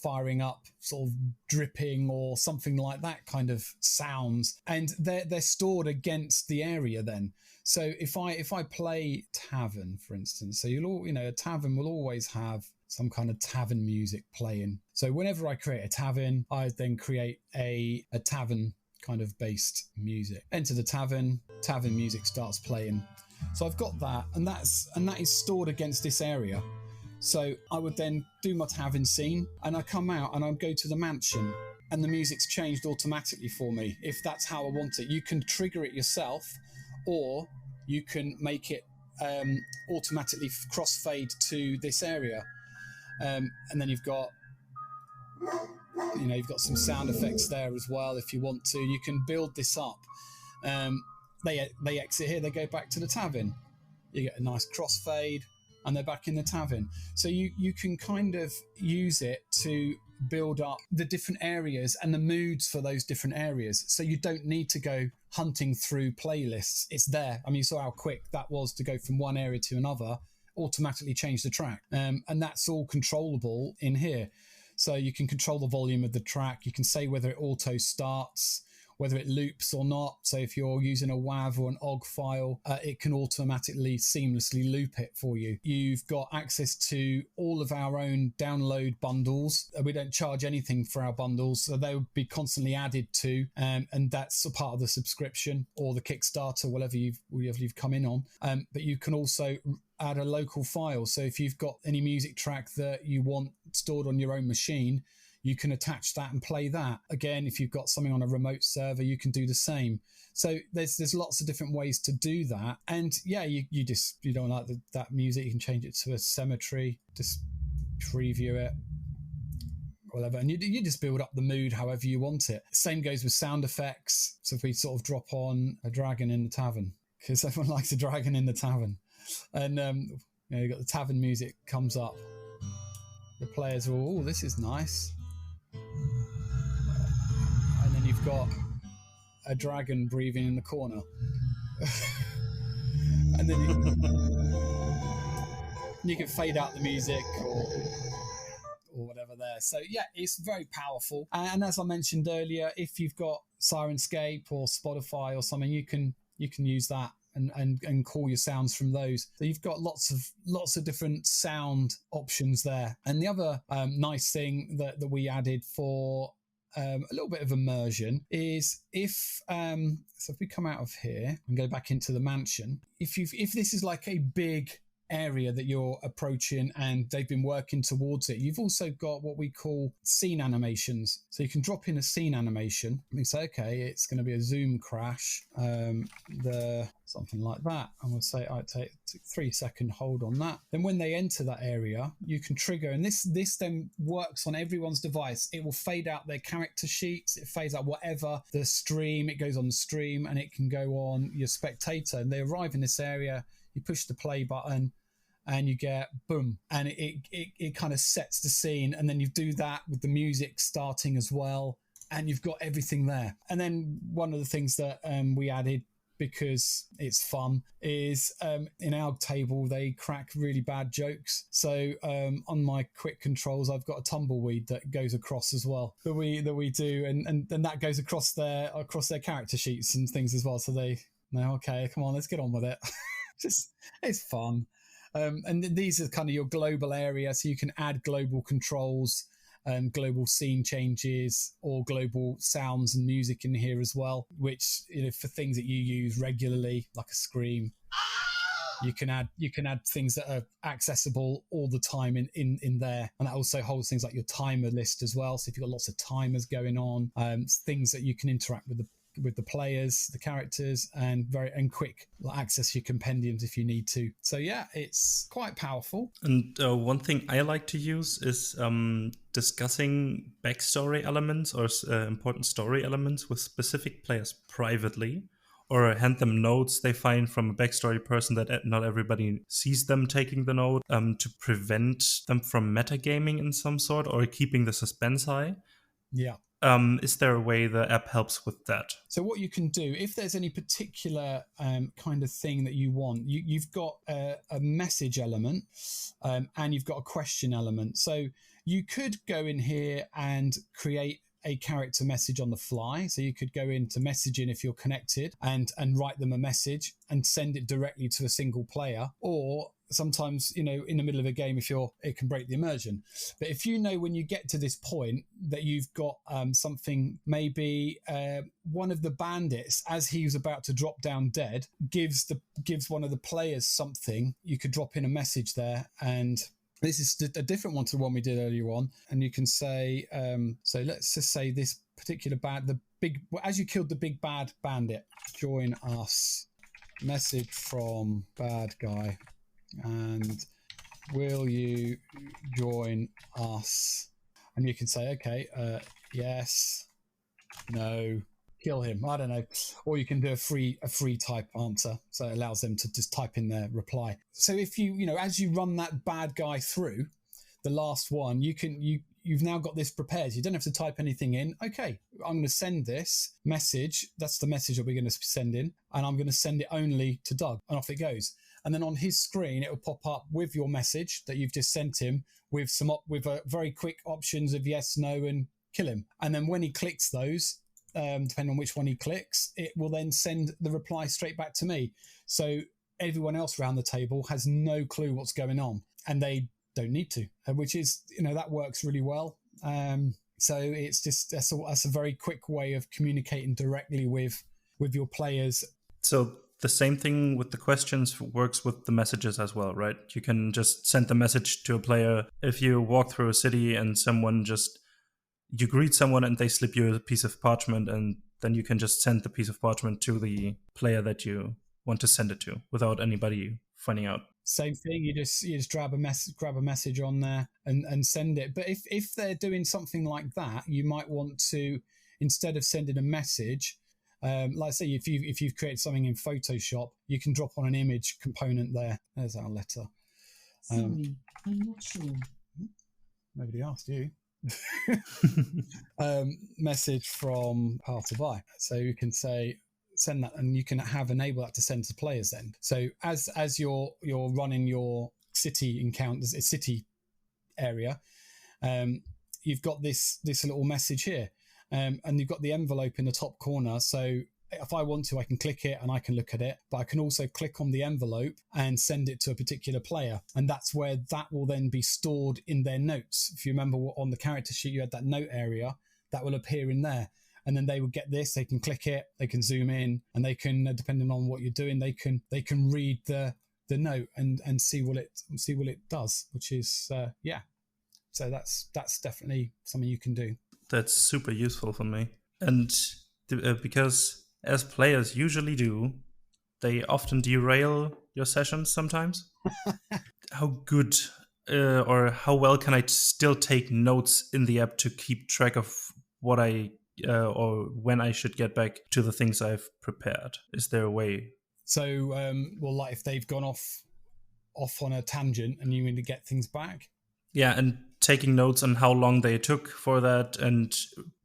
firing up, sort of dripping or something like that kind of sounds, and they're stored against the area then. So if I play tavern, for instance, so a tavern will always have some kind of tavern music playing. So whenever I create a tavern, I then create a tavern kind of based music. Enter the tavern music starts playing. So I've got that, and that is stored against this area. So I would then do my tavern scene, and I come out and I go to the mansion, and the music's changed automatically for me if that's how I want it. You can trigger it yourself, or you can make it automatically crossfade to this area. And then you've got some sound effects there as well if you want to. You can build this up. They exit here, they go back to the tavern. You get a nice crossfade, and they're back in the tavern. So you can kind of use it to build up the different areas and the moods for those different areas. So you don't need to go hunting through playlists. It's there. I mean, you saw how quick that was to go from one area to another, automatically change the track. And that's all controllable in here. So you can control the volume of the track. You can say whether it auto starts, whether it loops or not. So if you're using a WAV or an OGG file, it can automatically seamlessly loop it for you. You've got access to all of our own download bundles. We don't charge anything for our bundles, so they will be constantly added to, and that's a part of the subscription or the Kickstarter, whatever you've come in on. But you can also add a local file. So if you've got any music track that you want stored on your own machine, you can attach that and play that. Again, if you've got something on a remote server, you can do the same. So there's lots of different ways to do that. And yeah, you don't like that music, you can change it to a cemetery, just preview it, whatever. And you just build up the mood however you want it. Same goes with sound effects. So if we sort of drop on a dragon in the tavern, because everyone likes a dragon in the tavern. And you've got the tavern music comes up. The players are all, this is nice. And then you've got a dragon breathing in the corner. And then you can fade out the music or whatever there. So yeah, it's very powerful. And as I mentioned earlier, if you've got Sirenscape or Spotify or something, you can use that and call your sounds from those. So you've got lots of different sound options there. And the other nice thing that we added for a little bit of immersion is if we come out of here and go back into the mansion, if this is like a big area that you're approaching and they've been working towards it, you've also got what we call scene animations. So you can drop in a scene animation and say, okay, it's going to be a zoom crash, something like that, and we'll say I take 3-second hold on that. Then when they enter that area, you can trigger, and this then works on everyone's device. It will fade out their character sheets, it fades out whatever the stream, it goes on the stream, and it can go on your spectator. And they arrive in this area, you push the play button and you get boom, and it kind of sets the scene. And then you do that with the music starting as well, and you've got everything there. And then one of the things that we added, because it's fun, is in our table they crack really bad jokes. So on my quick controls, I've got a tumbleweed that goes across as well that we do, and that goes across their character sheets and things as well. So they know, okay, come on, let's get on with it. It's fun. And these are kind of your global area, so you can add global controls, global scene changes, or global sounds and music in here as well, which, for things that you use regularly, like a scream, you can add things that are accessible all the time in there. And that also holds things like your timer list as well. So if you've got lots of timers going on, things that you can interact with the players, the characters, and quick access your compendiums if you need to. So yeah, it's quite powerful. And one thing I like to use is discussing backstory elements or important story elements with specific players privately, or hand them notes they find from a backstory person that not everybody sees them taking the note, to prevent them from metagaming in some sort or keeping the suspense high. Yeah. Is there a way the app helps with that? So what you can do, if there's any particular kind of thing that you want, you've got a message element, and you've got a question element. So You could go in here and create a character message on the fly. So you could go into messaging if you're connected and write them a message and send it directly to a single player. Or sometimes, in the middle of a game, it can break the immersion. But if you know when you get to this point that you've got something, maybe one of the bandits, as he was about to drop down dead, gives one of the players something, you could drop in a message there. And this is a different one to the one we did earlier on. And you can say, so let's just say this particular as you killed the big bad bandit, join us, message from bad guy, and will you join us? And you can say, okay, yes, no, kill him. I don't know. Or you can do a free type answer. So it allows them to just type in their reply. So if as you run that bad guy through the last one, you've now got this prepared. You don't have to type anything in. Okay, I'm going to send this message. That's the message that we're going to send in. And I'm going to send it only to Doug. And off it goes. And then on his screen, it will pop up with your message that you've just sent him with very quick options of yes, no, and kill him. And then when he clicks those, depending on which one he clicks, it will then send the reply straight back to me. So everyone else around the table has no clue what's going on, and they don't need to, which is, that works really well. So it's just, that's a very quick way of communicating directly with your players. So the same thing with the questions works with the messages as well, right? You can just send the message to a player. If you walk through a city and you greet someone and they slip you a piece of parchment, and then you can just send the piece of parchment to the player that you want to send it to without anybody finding out. Same thing. You just grab a message on there and send it. But if they're doing something like that, you might want to, instead of sending a message, like say if you've created something in Photoshop, you can drop on an image component there. There's our letter. Sorry, I'm not sure. Nobody asked you. Message from Passerby. So you can say send that, and you can enable that to send to players then. So as you're running your city encounters, a city area, you've got this little message here, and you've got the envelope in the top corner. So if I want to, I can click it and I can look at it, but I can also click on the envelope and send it to a particular player. And that's where that will then be stored in their notes. If you remember on the character sheet, you had that note area that will appear in there. And then they will get this, they can click it, they can zoom in, and they can, depending on what you're doing, they can read the note and see what it does, which is, So that's definitely something you can do. That's super useful for me. And because as players usually do, they often derail your sessions sometimes. How good or how well can I still take notes in the app to keep track of what or when I should get back to the things I've prepared? Is there a way? So, like if they've gone off on a tangent and you need to get things back? Yeah, and taking notes on how long they took for that and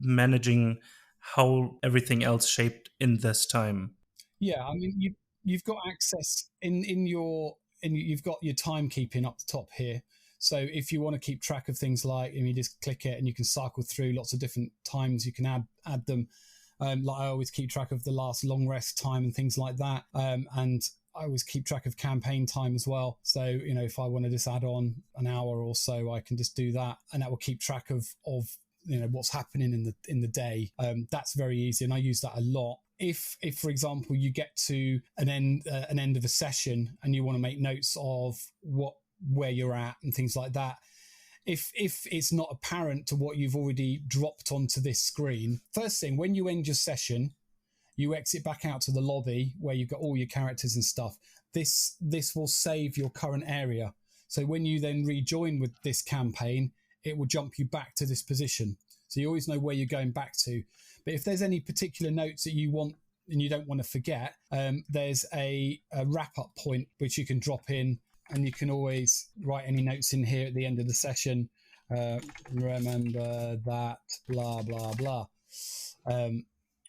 managing how everything else shaped in this time. Yeah, I mean, you've got access you've got your timekeeping up the top here. So if you want to keep track of things like, you just click it and you can cycle through lots of different times. You can add them. Like I always keep track of the last long rest time and things like that. And I always keep track of campaign time as well. So, if I want to just add on an hour or so, I can just do that, and that will keep track of what's happening in the day. That's very easy, and I use that a lot. If for example you get to an end of a session and you want to make notes of where you're at and things like that, if it's not apparent to what you've already dropped onto this screen, first thing, when you end your session, you exit back out to the lobby where you've got all your characters and stuff. This will save your current area. So when you then rejoin with this campaign, it will jump you back to this position. So you always know where you're going back to. But if there's any particular notes that you want and you don't want to forget, there's a wrap-up point which you can drop in, and you can always write any notes in here at the end of the session. Remember that, blah, blah, blah.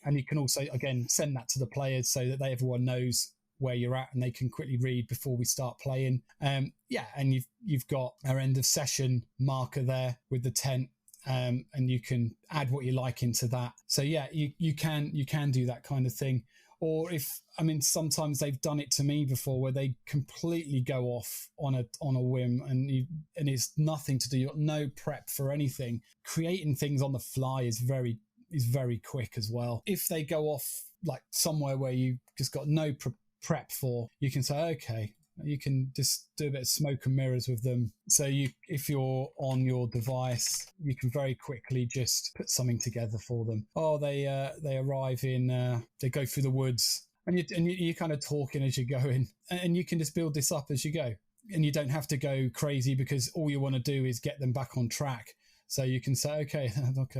And you can also, again, send that to the players so that everyone knows where you're at, and they can quickly read before we start playing. And you've got our end of session marker there with the tent. And you can add what you like into that. So yeah, you can do that kind of thing. Or sometimes they've done it to me before where they completely go off on a whim, and it's nothing to do. You've got no prep for anything. Creating things on the fly is very quick as well. If they go off like somewhere where you just got no prep for, you can say, okay, you can just do a bit of smoke and mirrors with them. So if you're on your device, you can very quickly just put something together for them. Oh, they arrive in, they go through the woods, and you're kind of talking as you're going, and you can just build this up as you go. And you don't have to go crazy, because all you want to do is get them back on track. So you can say, okay,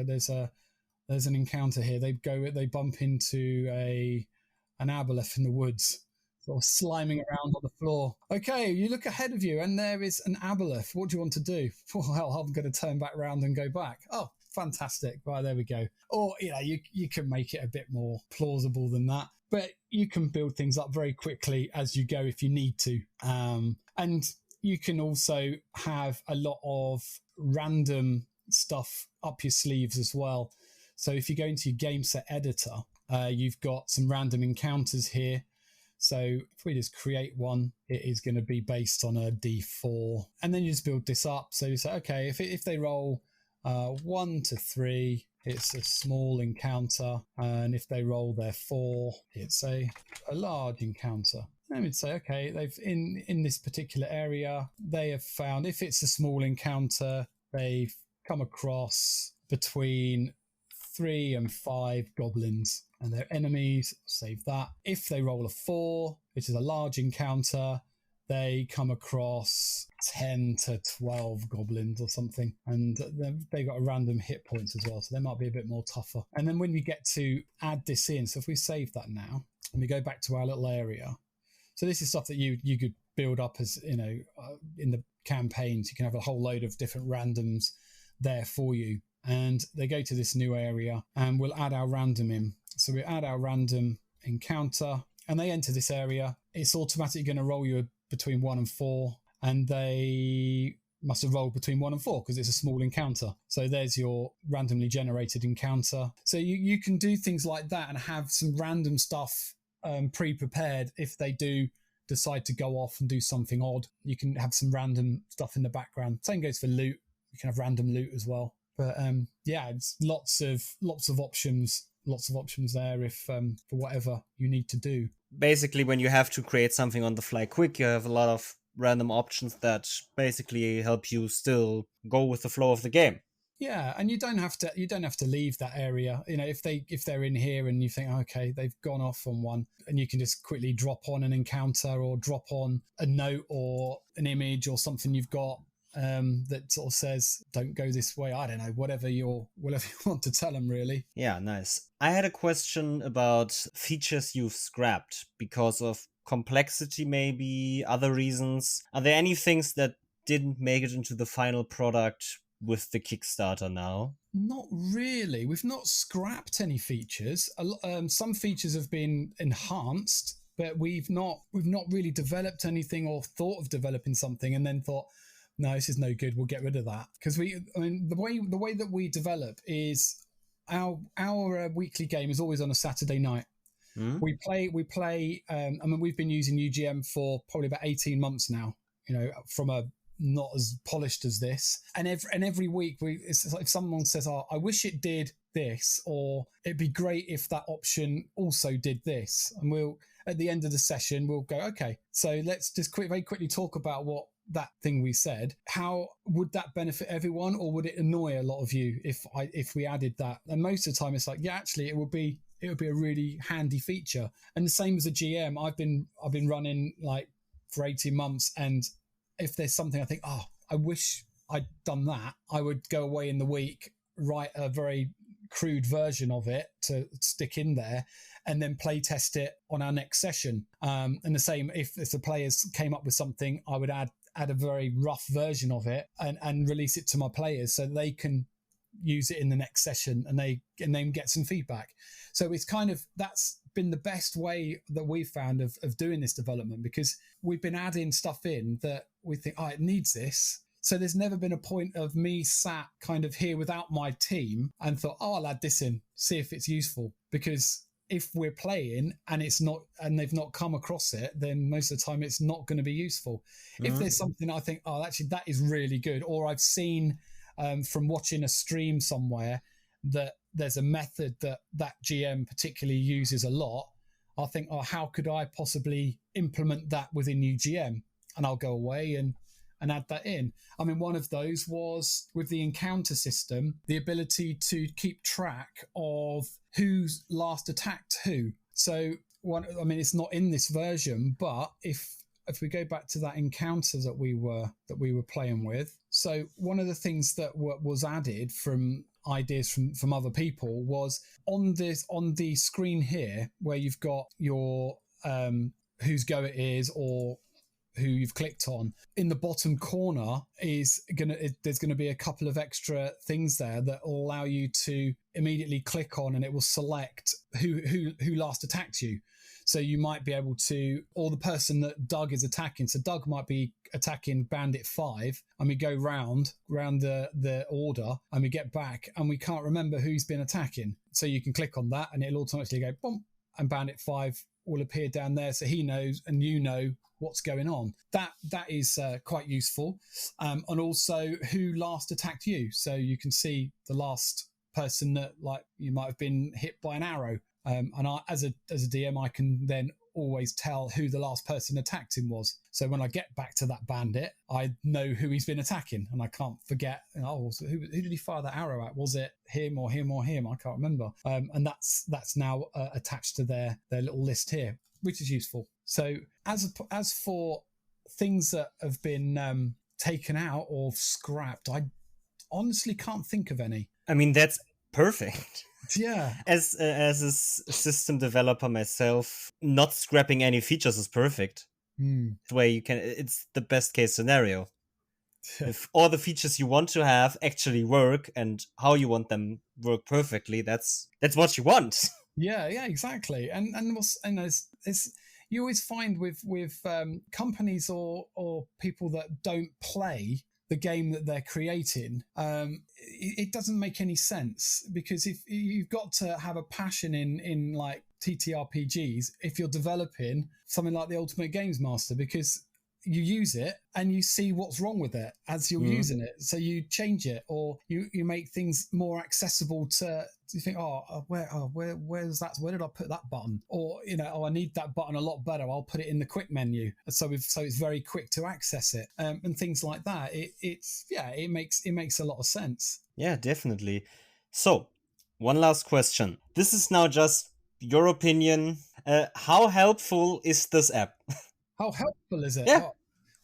there's an encounter here. They bump into an aboleth in the woods, sort of sliming around on the floor. Okay, you look ahead of you and there is an aboleth. What do you want to do? Well, I'm going to turn back around and go back. Oh, fantastic. Right, there we go. Or, you can make it a bit more plausible than that. But you can build things up very quickly as you go if you need to. And you can also have a lot of random stuff up your sleeves as well. So if you go into your game set editor, you've got some random encounters here. So if we just create one, it is going to be based on a D4. And then you just build this up. So you say, okay, if they roll 1 to 3, it's a small encounter. And if they roll their 4, it's a large encounter. Then we'd say, okay, they've in this particular area, they have found, if it's a small encounter, they've come across between 3 and 5 goblins, and their enemies. Save that. If they roll a 4, which is a large encounter, they come across 10 to 12 goblins or something, and they got a random hit points as well, so they might be a bit more tougher. And then when you get to add this in, so if we save that now and we go back to our little area, so this is stuff that you could build up as in the campaigns. You can have a whole load of different randoms there for you. And they go to this new area, and we'll add our random in. So we add our random encounter, and they enter this area. It's automatically going to roll you between 1 and 4, and they must have rolled between 1 and 4 because it's a small encounter. So there's your randomly generated encounter. So you can do things like that and have some random stuff pre-prepared if they do decide to go off and do something odd. You can have some random stuff in the background. Same goes for loot. You can have random loot as well. But it's lots of options there if for whatever you need to do. Basically, when you have to create something on the fly quick, you have a lot of random options that basically help you still go with the flow of the game. Yeah, and you don't have to leave that area. If they're in here and you think, okay, they've gone off on one, and you can just quickly drop on an encounter or drop on a note or an image or something you've got. That sort of says, don't go this way. I don't know, whatever you want to tell them, really. Yeah, nice. I had a question about features you've scrapped because of complexity, maybe other reasons. Are there any things that didn't make it into the final product with the Kickstarter now? Not really. We've not scrapped any features. Some features have been enhanced, but we've not really developed anything or thought of developing something and then thought, no, this is no good, we'll get rid of that. Because the way that we develop is our weekly game is always on a Saturday night. We play we've been using UGM for probably about 18 months now, from a not as polished as this, and every week it's like if someone says, oh, I wish it did this, or it'd be great if that option also did this, and we'll at the end of the session we'll go, okay, so let's just very quickly talk about what that thing we said, how would that benefit everyone, or would it annoy a lot of you if we added that? And most of the time it's like, yeah, actually it would be a really handy feature. And the same as a GM, I've been running like for 18 months, and if there's something I think, oh, I wish I'd done that, I would go away in the week, write a very crude version of it to stick in there, and then play test it on our next session. And the same, if the players came up with something, I would add a very rough version of it and release it to my players so they can use it in the next session and then get some feedback. So it's kind of, that's been the best way that we've found of doing this development, because we've been adding stuff in that we think, it needs this. So there's never been a point of me sat kind of here without my team and thought, I'll add this in, see if it's useful. Because if we're playing and it's not, and they've not come across it, then most of the time it's not going to be useful. If there's something I think, actually that is really good, or I've seen from watching a stream somewhere that there's a method that GM particularly uses a lot, I'll think, how could I possibly implement that within UGM? And I'll go away and add that in. I mean, one of those was with the encounter system, the ability to keep track of who's last attacked who. So it's not in this version, but if we go back to that encounter that we were playing with, so one of the things that was added from ideas from other people was on the screen here, where you've got your whose go it is or who you've clicked on, in the bottom corner there's gonna be a couple of extra things there that will allow you to immediately click on, and it will select who last attacked you. So you might be able to, or the person that Doug is attacking. So Doug might be attacking Bandit 5, and we go round the order, and we get back, and we can't remember who's been attacking. So you can click on that, and it'll automatically go boom, and Bandit 5 will appear down there, so he knows, and you know what's going on. That is quite useful. And also who last attacked you, so you can see the last person that, like, you might have been hit by an arrow. And as a DM, I can then always tell who the last person attacked him was. So when I get back to that bandit, I know who he's been attacking, and I can't forget, so who did he fire that arrow at? Was it him or him or him? I can't remember. And that's now attached to their little list here, which is useful. So as for things that have been taken out or scrapped, I honestly can't think of any. I mean, that's perfect. Yeah. As a system developer myself, not scrapping any features is perfect. The way it's the best case scenario. If all the features you want to have actually work and how you want them work perfectly, that's what you want. Yeah, exactly. And it's you always find with companies or people that don't play the game that they're creating, it doesn't make any sense, because if you've got to have a passion in like TTRPGs, if you're developing something like the Ultimate Games Master, because you use it and you see what's wrong with it as you're using it, so you change it, or you make things more accessible to. You think, where's that? Where did I put that button? Or I need that button a lot better. I'll put it in the quick menu, so it's very quick to access it, and things like that. It makes a lot of sense. Yeah, definitely. So, one last question. This is now just your opinion. How helpful is this app? How helpful is it? Yeah.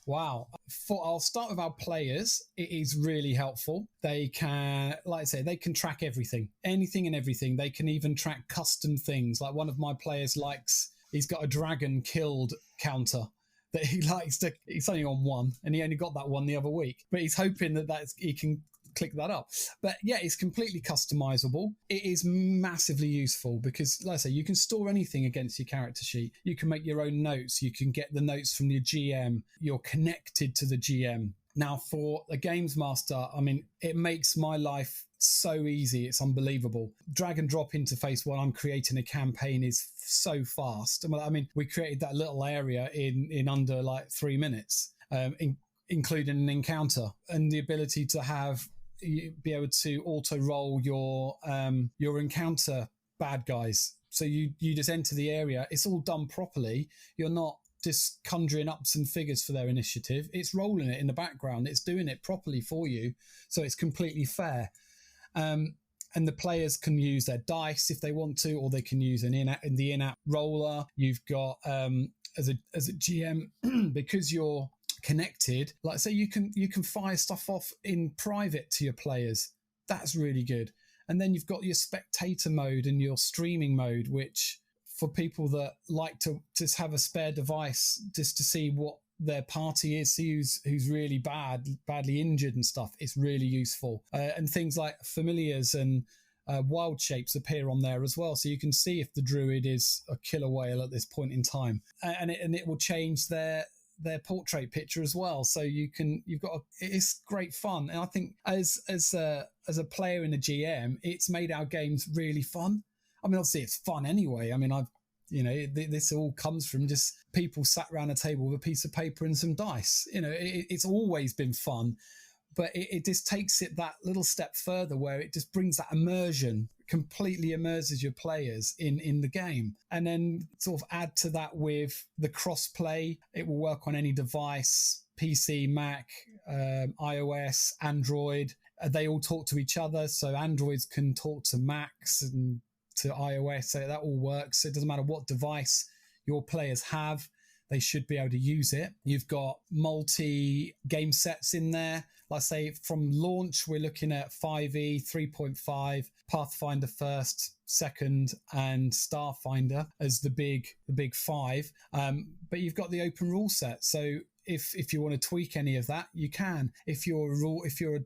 Wow. I'll start with our players. It is really helpful. They can, like I say, they can track everything, anything and everything. They can even track custom things. Like one of my players he's got a dragon killed counter that he likes to, he's only on one, and he only got that one the other week, but he's hoping that he can click that up. But yeah, it's completely customizable. It is massively useful because, like I say, you can store anything against your character sheet. You can make your own notes. You can get the notes from your GM. You're connected to the GM. Now, for the Games Master, I mean, it makes my life so easy. It's unbelievable. Drag and drop interface while I'm creating a campaign is so fast. I mean, we created that little area in under like 3 minutes, including an encounter, and the ability to be able to auto roll your encounter bad guys. So you just enter the area. It's all done properly. You're not just conjuring up some figures for their initiative. It's rolling it in the background. It's doing it properly for you. So it's completely fair. And the players can use their dice if they want to, or they can use the in-app roller. You've got as a GM, because you're connected, like say you can fire stuff off in private to your players. That's really good. And then you've got your spectator mode and your streaming mode, which for people that like to just have a spare device just to see what their party is, see who's really badly injured and stuff. It's really useful. And things like familiars and wild shapes appear on there as well, so you can see if the druid is a killer whale at this point in time, and it will change their portrait picture as well. So it's great fun, and I think as a player and a GM, it's made our games really fun. I mean, obviously it's fun anyway. I mean, this all comes from just people sat around a table with a piece of paper and some dice. It's always been fun, but it just takes it that little step further where it just brings that immersion, completely immerses your players in the game. And then sort of add to that with the cross-play. It will work on any device, PC, Mac, iOS, Android. They all talk to each other, so Androids can talk to Macs and to iOS, so that all works. It doesn't matter what device your players have, they should be able to use it. You've got multi-game sets in there. Like I say, from launch, we're looking at 5e, 3.5, Pathfinder first, second, and Starfinder as the big five. But you've got the open rule set, so if you want to tweak any of that, you can. If you're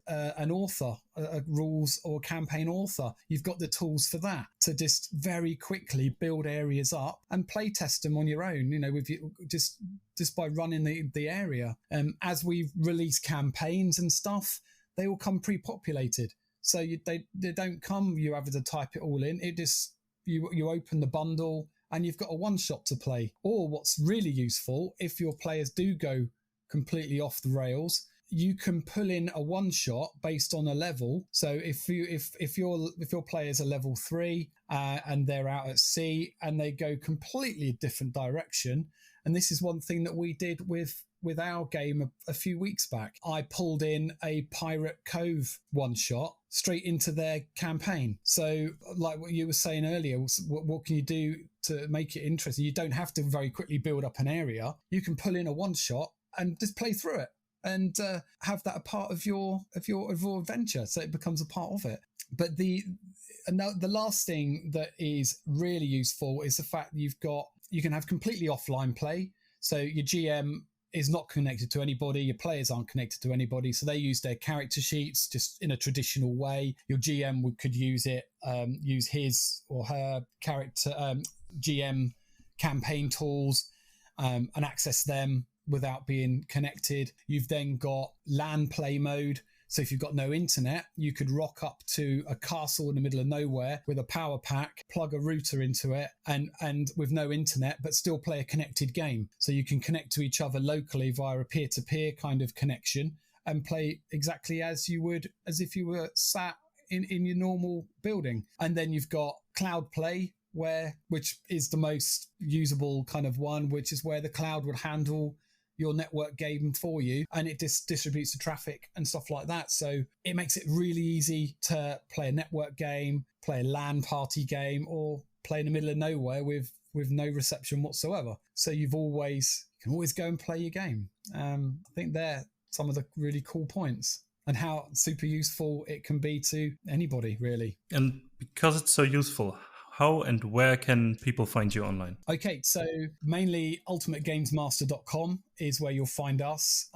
an author, a rules or campaign author, you've got the tools for that to just very quickly build areas up and play test them on your own. With just by running the area. As we release campaigns and stuff, they all come pre-populated, so they don't come. You have to type it all in. It just you open the bundle, and you've got a one-shot to play. Or what's really useful, if your players do go completely off the rails, you can pull in a one-shot based on a level. So if your players are level 3 and they're out at sea and they go completely a different direction, and this is one thing that we did with our game a few weeks back. I pulled in a Pirate Cove one-shot straight into their campaign. So like what you were saying earlier, what can you do to make it interesting? You don't have to very quickly build up an area. You can pull in a one-shot and just play through it and have that a part of your adventure, so it becomes a part of it. But the last thing that is really useful is the fact that you can have completely offline play. So your GM is not connected to anybody, your players aren't connected to anybody, so they use their character sheets just in a traditional way. Your GM could use it, use his or her character GM campaign tools and access them without being connected. You've then got Lan Play Mode. So if you've got no internet, you could rock up to a castle in the middle of nowhere with a power pack, plug a router into it, and with no internet, but still play a connected game. So you can connect to each other locally via a peer-to-peer kind of connection and play exactly as if you were sat in your normal building. And then you've got Cloud Play, which is the most usable kind of one, which is where the cloud would handle your network game for you, and it distributes the traffic and stuff like that. So it makes it really easy to play a network game, play a LAN party game, or play in the middle of nowhere with no reception whatsoever. So you can always go and play your game. I think they're some of the really cool points and how super useful it can be to anybody, really. And because it's so useful, how and where can people find you online? Okay, so mainly ultimategamesmaster.com is where you'll find us.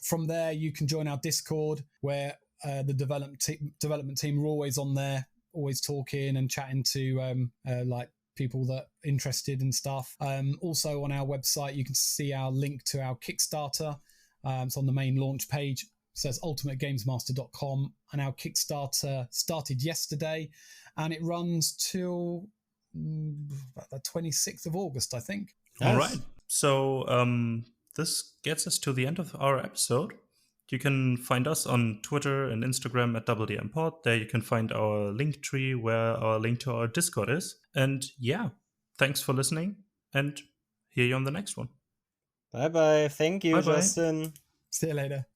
From there, you can join our Discord, where the development team are always on there, always talking and chatting to like people that are interested and stuff. Also on our website, you can see our link to our Kickstarter. It's on the main launch page. It says ultimategamesmaster.com, and our Kickstarter started yesterday, and it runs till about the 26th of August, I think. Yes. All right. So this gets us to the end of our episode. You can find us on Twitter and Instagram at DoubleDM There you can find our link tree where our link to our Discord is. And yeah, thanks for listening, and hear you on the next one. Bye-bye. Thank you, Bye-bye. Justin. See you later.